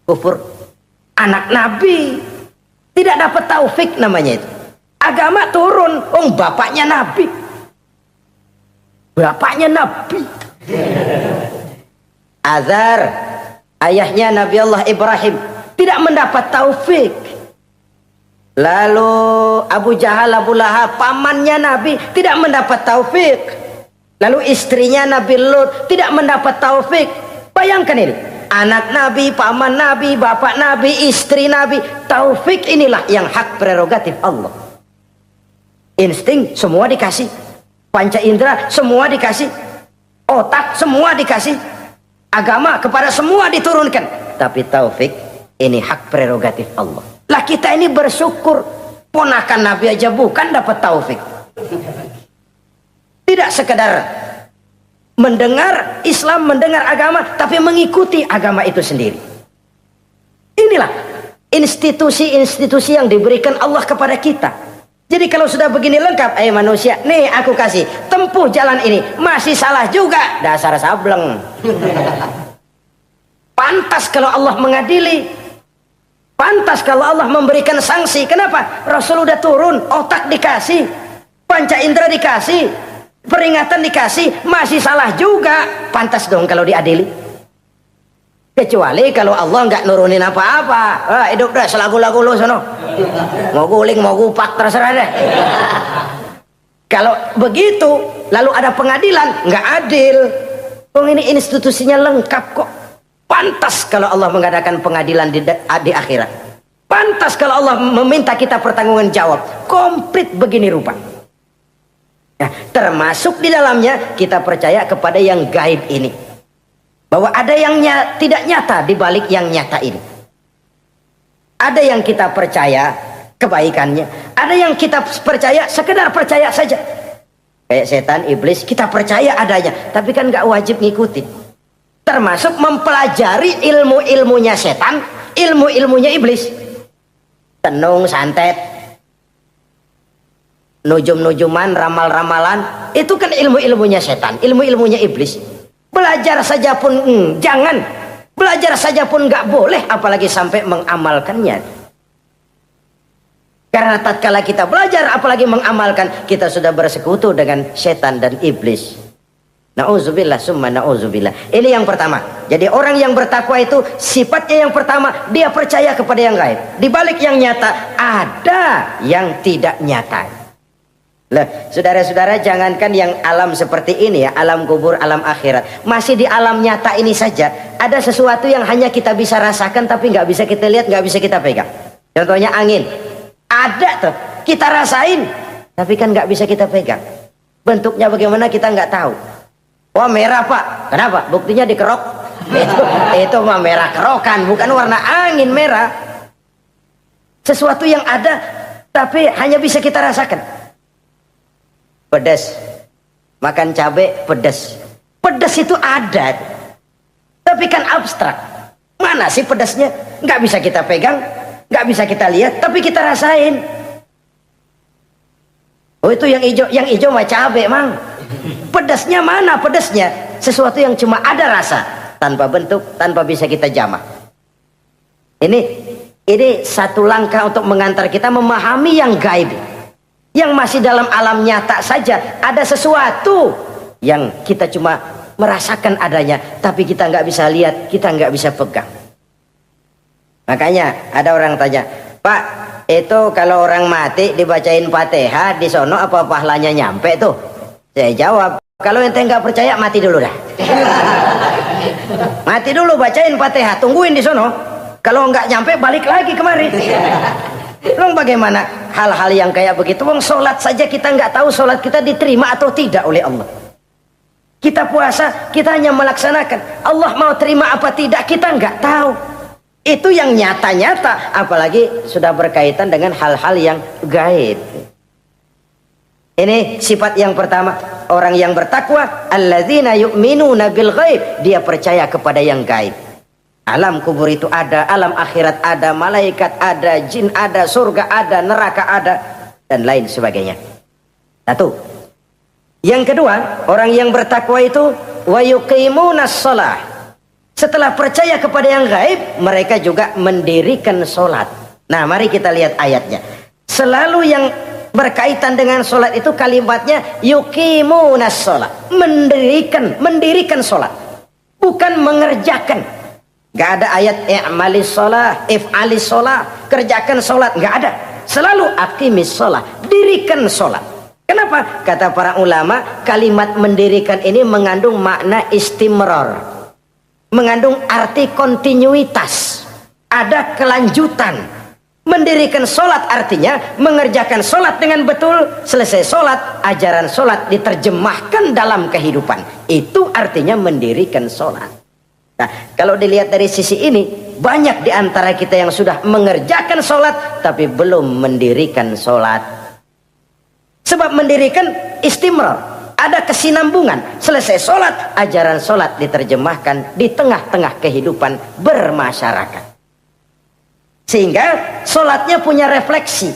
kufur. Anak Nabi tidak dapat taufik namanya itu. Agama turun, bapaknya Nabi. Bapaknya Nabi. Azar, ayahnya Nabi Allah Ibrahim, tidak mendapat taufik. Lalu Abu Jahal, Abu Lahab, pamannya Nabi, tidak mendapat taufik. Lalu istrinya Nabi Lut tidak mendapat taufik. Bayangkan ini, anak Nabi, paman Nabi, bapak Nabi, istri Nabi. Taufik inilah yang hak prerogatif Allah. Insting semua dikasih, panca indera semua dikasih, otak semua dikasih, agama kepada semua diturunkan. Tapi taufik ini hak prerogatif Allah. Lah kita ini bersyukur, ponakan Nabi aja bukan dapat taufik. Tidak sekedar mendengar Islam, mendengar agama, tapi mengikuti agama itu sendiri. Inilah institusi-institusi yang diberikan Allah kepada kita. Jadi kalau sudah begini lengkap, manusia, nih aku kasih, tempuh jalan ini, masih salah juga, dasar sableng. Pantas kalau Allah mengadili, pantas kalau Allah memberikan sanksi. Kenapa? Rasul udah turun, otak dikasih, panca indera dikasih, peringatan dikasih, masih salah juga. Pantas dong kalau diadili. Kecuali kalau Allah nggak nurunin apa-apa, hidup dah selagu-lagu lu sono, mau guling mau gupak terserah deh. Kalau begitu lalu ada pengadilan, nggak adil. Ini institusinya lengkap kok. Pantas kalau Allah mengadakan pengadilan di akhirat. Pantas kalau Allah meminta kita pertanggungan jawab. Komplit begini rupa. Nah, termasuk di dalamnya kita percaya kepada yang gaib ini. Bahwa ada yang tidak nyata di balik yang nyata ini. Ada yang kita percaya kebaikannya. Ada yang kita percaya sekedar percaya saja. Kayak setan, iblis, kita percaya adanya. Tapi kan nggak wajib ngikutin. Termasuk mempelajari ilmu-ilmunya setan, ilmu-ilmunya iblis. Tenung, santet, nujum-nujuman, ramal-ramalan. Itu kan ilmu-ilmunya setan, ilmu-ilmunya iblis. Belajar saja pun jangan. Belajar saja pun nggak boleh, apalagi sampai mengamalkannya. Karena tatkala kita belajar, apalagi mengamalkan, kita sudah bersekutu dengan setan dan iblis. Nauzubillah summa nauzubillah. Ini yang pertama. Jadi orang yang bertakwa itu sifatnya yang pertama, dia percaya kepada yang gaib. Di balik yang nyata ada yang tidak nyata. Lah, saudara-saudara, jangankan yang alam seperti ini ya, alam kubur, alam akhirat. Masih di alam nyata ini saja ada sesuatu yang hanya kita bisa rasakan tapi nggak bisa kita lihat, nggak bisa kita pegang. Contohnya angin. Ada tuh, kita rasain tapi kan nggak bisa kita pegang. Bentuknya bagaimana kita nggak tahu. Wah, merah pak, kenapa? Buktinya dikerok. Itu mah merah kerokan, bukan warna angin merah. Sesuatu yang ada tapi hanya bisa kita rasakan. Pedas, makan cabai pedas. Pedas itu ada, tapi kan abstrak. Mana sih pedasnya? Nggak bisa kita pegang, nggak bisa kita lihat, tapi kita rasain. Oh, itu yang hijau mah cabai, mang. Pedasnya mana pedasnya? Sesuatu yang cuma ada rasa, tanpa bentuk, tanpa bisa kita jamah. Ini satu langkah untuk mengantar kita memahami yang gaib, yang masih dalam alam nyata saja. Ada sesuatu yang kita cuma merasakan adanya, tapi kita nggak bisa lihat, kita nggak bisa pegang. Makanya ada orang tanya, Pak, itu kalau orang mati dibacain Fatihah di sono apa pahalanya nyampe tuh? Saya jawab, kalau ente nggak percaya mati dulu dah. Mati dulu, bacain Fatihah, tungguin di sono. Kalau nggak nyampe balik lagi kemari. Long bagaimana hal-hal yang kayak begitu? Wong sholat saja kita nggak tahu sholat kita diterima atau tidak oleh Allah. Kita puasa, kita hanya melaksanakan. Allah mau terima apa tidak kita nggak tahu. Itu yang nyata-nyata, apalagi sudah berkaitan dengan hal-hal yang gaib. Ini sifat yang pertama, orang yang bertakwa, alladzina yu'minuna bil ghaib, dia percaya kepada yang gaib. Alam kubur itu ada, alam akhirat ada, malaikat ada, jin ada, surga ada, neraka ada, dan lain sebagainya. Satu. Yang kedua, orang yang bertakwa itu wa yuqimunas shalah. Setelah percaya kepada yang gaib, mereka juga mendirikan sholat. Nah, mari kita lihat ayatnya. Selalu yang berkaitan dengan sholat itu kalimatnya yuqimunas shalah, mendirikan sholat, bukan mengerjakan. Gak ada ayat i'malis sholah, if'alis sholah, kerjakan sholat, gak ada. Selalu aqimis sholah, dirikan sholat. Kenapa? Kata para ulama, kalimat mendirikan ini mengandung makna istimrar, mengandung arti kontinuitas, ada kelanjutan. Mendirikan sholat artinya mengerjakan sholat dengan betul. Selesai sholat, ajaran sholat diterjemahkan dalam kehidupan. Itu artinya mendirikan sholat. Nah, kalau dilihat dari sisi ini, banyak di antara kita yang sudah mengerjakan sholat tapi belum mendirikan sholat. Sebab mendirikan istimrar, ada kesinambungan. Selesai sholat, ajaran sholat diterjemahkan di tengah-tengah kehidupan bermasyarakat. Sehingga sholatnya punya refleksi,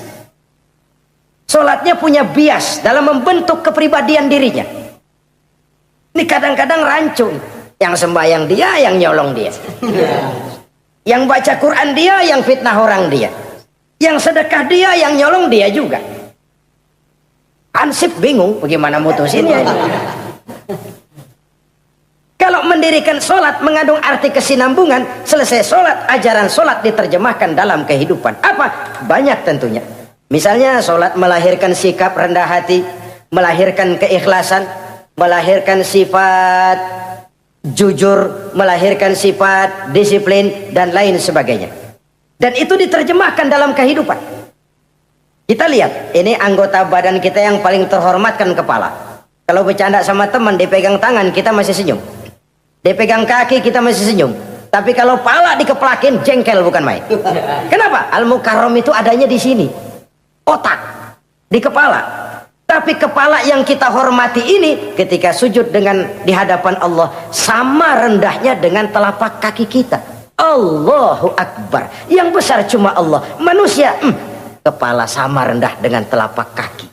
sholatnya punya bias dalam membentuk kepribadian dirinya. Ini kadang-kadang rancu, yang sembahyang dia, yang nyolong dia, yang baca Quran dia, yang fitnah orang dia, yang sedekah dia, yang nyolong dia juga. Ansip bingung bagaimana mutusinnya. Kalau mendirikan sholat mengandung arti kesinambungan, selesai sholat, ajaran sholat diterjemahkan dalam kehidupan. Apa? Banyak tentunya. Misalnya sholat melahirkan sikap rendah hati, melahirkan keikhlasan, melahirkan sifat jujur, melahirkan sifat disiplin, dan lain sebagainya. Dan itu diterjemahkan dalam kehidupan. Kita lihat, ini anggota badan kita yang paling terhormatkan kepala. Kalau bercanda sama teman, dipegang tangan, kita masih senyum. Dipegang kaki, kita masih senyum. Tapi kalau pala dikeplakin, jengkel bukan main. Kenapa? Al-Mukarram itu adanya di sini. Otak, di kepala. Tapi kepala yang kita hormati ini, ketika sujud di hadapan Allah, sama rendahnya dengan telapak kaki kita. Allahu Akbar. Yang besar cuma Allah. Manusia, kepala sama rendah dengan telapak kaki.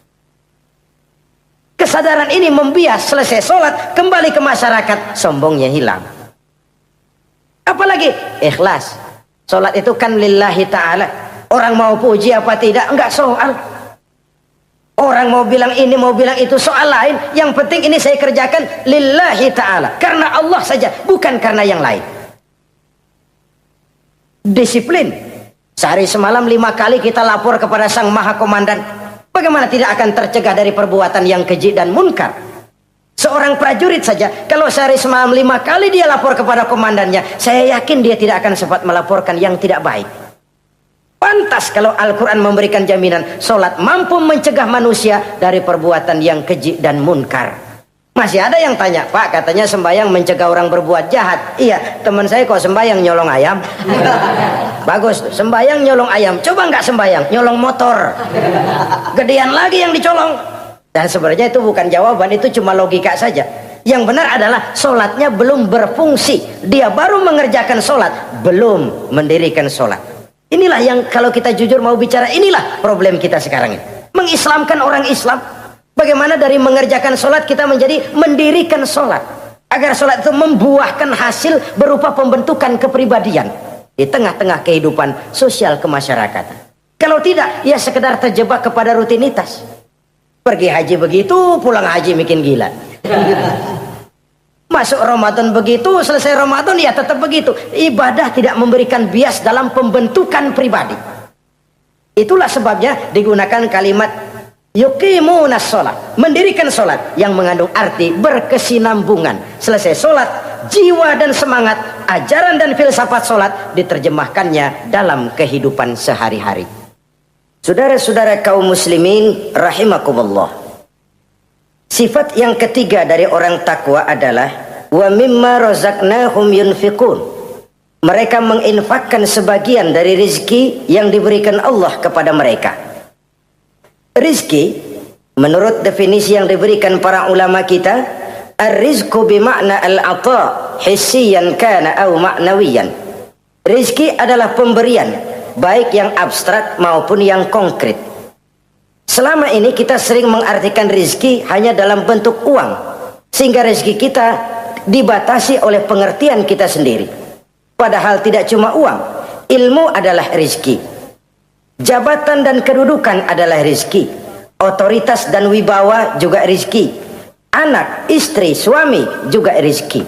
Kesadaran ini membias, selesai sholat, kembali ke masyarakat, sombongnya hilang. Apalagi ikhlas. Sholat itu kan lillahi ta'ala. Orang mau puji apa tidak, enggak soal. Orang mau bilang ini, mau bilang itu, soal lain. Yang penting ini saya kerjakan lillahi ta'ala, karena Allah saja, bukan karena yang lain. Disiplin. Sehari semalam 5 kali kita lapor kepada Sang Maha Komandan. Bagaimana tidak akan tercegah dari perbuatan yang keji dan munkar? Seorang prajurit saja, kalau sehari semalam 5 kali dia lapor kepada komandannya, saya yakin dia tidak akan sempat melaporkan yang tidak baik. Pantas kalau Al-Quran memberikan jaminan solat mampu mencegah manusia dari perbuatan yang keji dan munkar. Masih ada yang tanya, Pak, katanya sembahyang mencegah orang berbuat jahat. Iya, teman saya kok sembahyang nyolong ayam. Bagus, sembahyang nyolong ayam. Coba nggak sembahyang, nyolong motor. Gedean lagi yang dicolong. Dan sebenarnya itu bukan jawaban, itu cuma logika saja. Yang benar adalah solatnya belum berfungsi. Dia baru mengerjakan solat, belum mendirikan solat. Inilah yang kalau kita jujur mau bicara, inilah problem kita sekarang ini. Mengislamkan orang Islam. Bagaimana dari mengerjakan solat kita menjadi mendirikan solat. Agar solat itu membuahkan hasil berupa pembentukan kepribadian. Di tengah-tengah kehidupan sosial kemasyarakatan. Kalau tidak, ya sekedar terjebak kepada rutinitas. Pergi haji begitu, pulang haji bikin gila. Masuk Ramadan begitu, selesai Ramadan ya tetap begitu. Ibadah tidak memberikan bias dalam pembentukan pribadi. Itulah sebabnya digunakan kalimat yuqimunas sholat, mendirikan sholat, yang mengandung arti berkesinambungan. Selesai sholat, jiwa dan semangat, ajaran dan filsafat sholat diterjemahkannya dalam kehidupan sehari-hari. Saudara-saudara kaum muslimin rahimakumullah. Sifat yang ketiga dari orang takwa adalah wa mimma razaqnahum yunfiqun. Mereka menginfakkan sebagian dari rizki yang diberikan Allah kepada mereka. Rizki menurut definisi yang diberikan para ulama kita, ar-rizqu bimakna al-ata hissiyan kana aw ma'nawiyan. Rizki adalah pemberian, baik yang abstrak maupun yang konkret. Selama ini kita sering mengartikan rizki hanya dalam bentuk uang, sehingga rizki kita dibatasi oleh pengertian kita sendiri. Padahal tidak cuma uang, ilmu adalah rizki, jabatan dan kedudukan adalah rizki, otoritas dan wibawa juga rizki, anak, istri, suami juga rizki.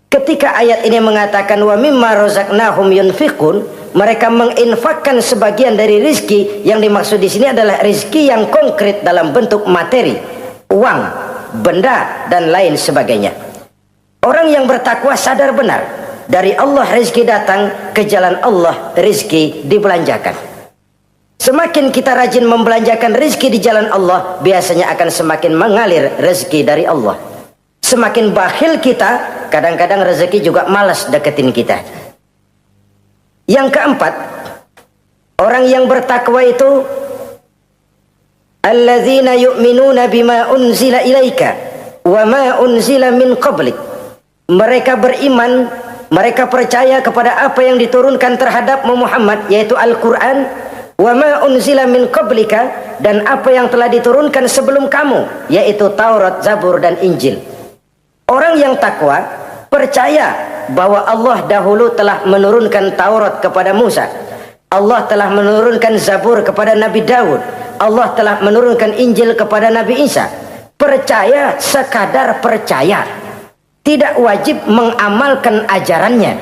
Ketika ayat ini mengatakan wa mimma razaqnahum yunfiqun, mereka menginfakkan sebagian dari rizki, yang dimaksud di sini adalah rizki yang konkret dalam bentuk materi, uang, benda dan lain sebagainya. Orang yang bertakwa sadar benar, dari Allah rizki datang, ke jalan Allah rizki dibelanjakan. Semakin kita rajin membelanjakan rizki di jalan Allah, biasanya akan semakin mengalir rezeki dari Allah. Semakin bakhil kita, kadang-kadang rezeki juga malas deketin kita. Yang keempat, orang yang bertakwa itu alladzina yu'minuna bima unzila ilaika wa ma unzila min qablik. Mereka beriman, mereka percaya kepada apa yang diturunkan terhadap Muhammad, yaitu Al-Quran, wa ma unzila min qablika, dan apa yang telah diturunkan sebelum kamu, yaitu Taurat, Zabur dan Injil. Orang yang takwa percaya bahwa Allah dahulu telah menurunkan Taurat kepada Musa, Allah telah menurunkan Zabur kepada Nabi Daud, Allah telah menurunkan Injil kepada Nabi Isa. Percaya sekadar percaya, tidak wajib mengamalkan ajarannya.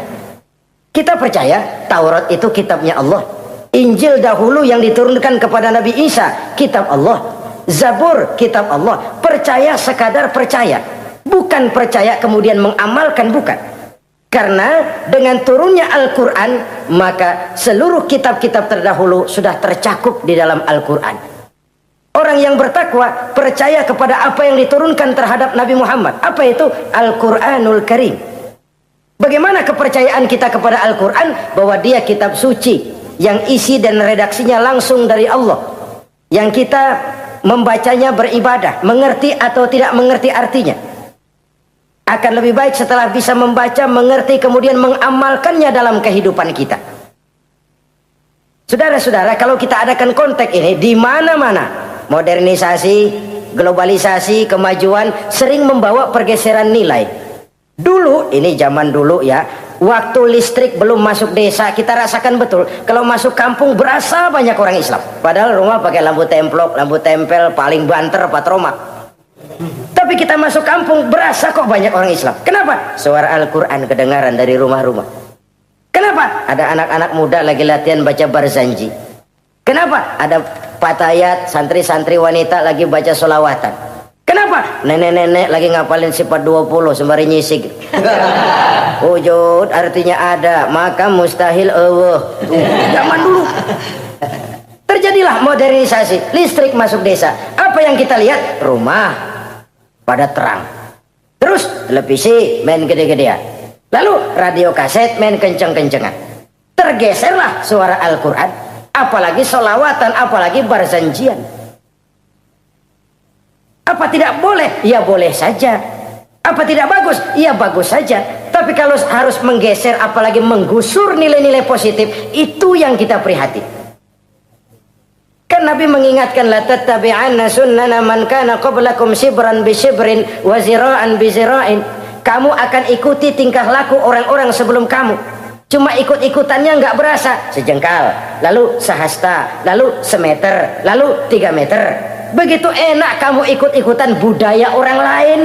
Kita percaya Taurat itu kitabnya Allah, Injil dahulu yang diturunkan kepada Nabi Isa kitab Allah, Zabur kitab Allah. Percaya sekadar percaya, bukan percaya kemudian mengamalkan, bukan. Karena dengan turunnya Al-Quran, maka seluruh kitab-kitab terdahulu sudah tercakup di dalam Al-Quran. Orang yang bertakwa percaya kepada apa yang diturunkan terhadap Nabi Muhammad. Apa itu? Al-Quranul Karim. Bagaimana kepercayaan kita kepada Al-Quran? Bahwa dia kitab suci yang isi dan redaksinya langsung dari Allah, yang kita membacanya beribadah, mengerti atau tidak mengerti artinya. Akan lebih baik setelah bisa membaca, mengerti, kemudian mengamalkannya dalam kehidupan kita. Saudara-saudara, kalau kita adakan konteks ini di mana-mana, modernisasi, globalisasi, kemajuan sering membawa pergeseran nilai. Dulu, ini zaman dulu ya, Waktu listrik belum masuk desa, kita rasakan betul kalau masuk kampung berasa banyak orang Islam. Padahal rumah pakai lampu templok, lampu tempel, paling banter patroma. Tapi kita masuk kampung berasa kok banyak orang Islam. Kenapa? Suara Al-Quran kedengaran dari rumah-rumah. Kenapa? Ada anak-anak muda lagi latihan baca barzanji. Kenapa? Ada patayat, santri-santri wanita lagi baca solawatan. Kenapa? Nenek-nenek lagi ngapalin sifat 20 sembari nyisik. Wujud artinya ada, maka mustahil Allah. Zaman dulu terjadilah modernisasi, listrik masuk desa. Apa yang kita lihat? Rumah pada terang, terus televisi main gede-gedean, lalu radio kaset main kenceng-kencengan. Tergeserlah suara Al-Quran, apalagi solawatan, apalagi barzanjian. Apa tidak boleh? Ya boleh saja. Apa tidak bagus? Ya bagus saja. Tapi kalau harus menggeser, apalagi menggusur nilai-nilai positif, itu yang kita prihatin. Kan Nabi mengingatkan, la tattabi'anna sunnana man kana qablakum shibran bi shibrin wa zira'an bi zira'in. Kamu akan ikuti tingkah laku orang-orang sebelum kamu. Cuma ikut-ikutannya nggak berasa, sejengkal, lalu sehasta, lalu semeter, lalu 3 meter. Begitu enak kamu ikut-ikutan budaya orang lain.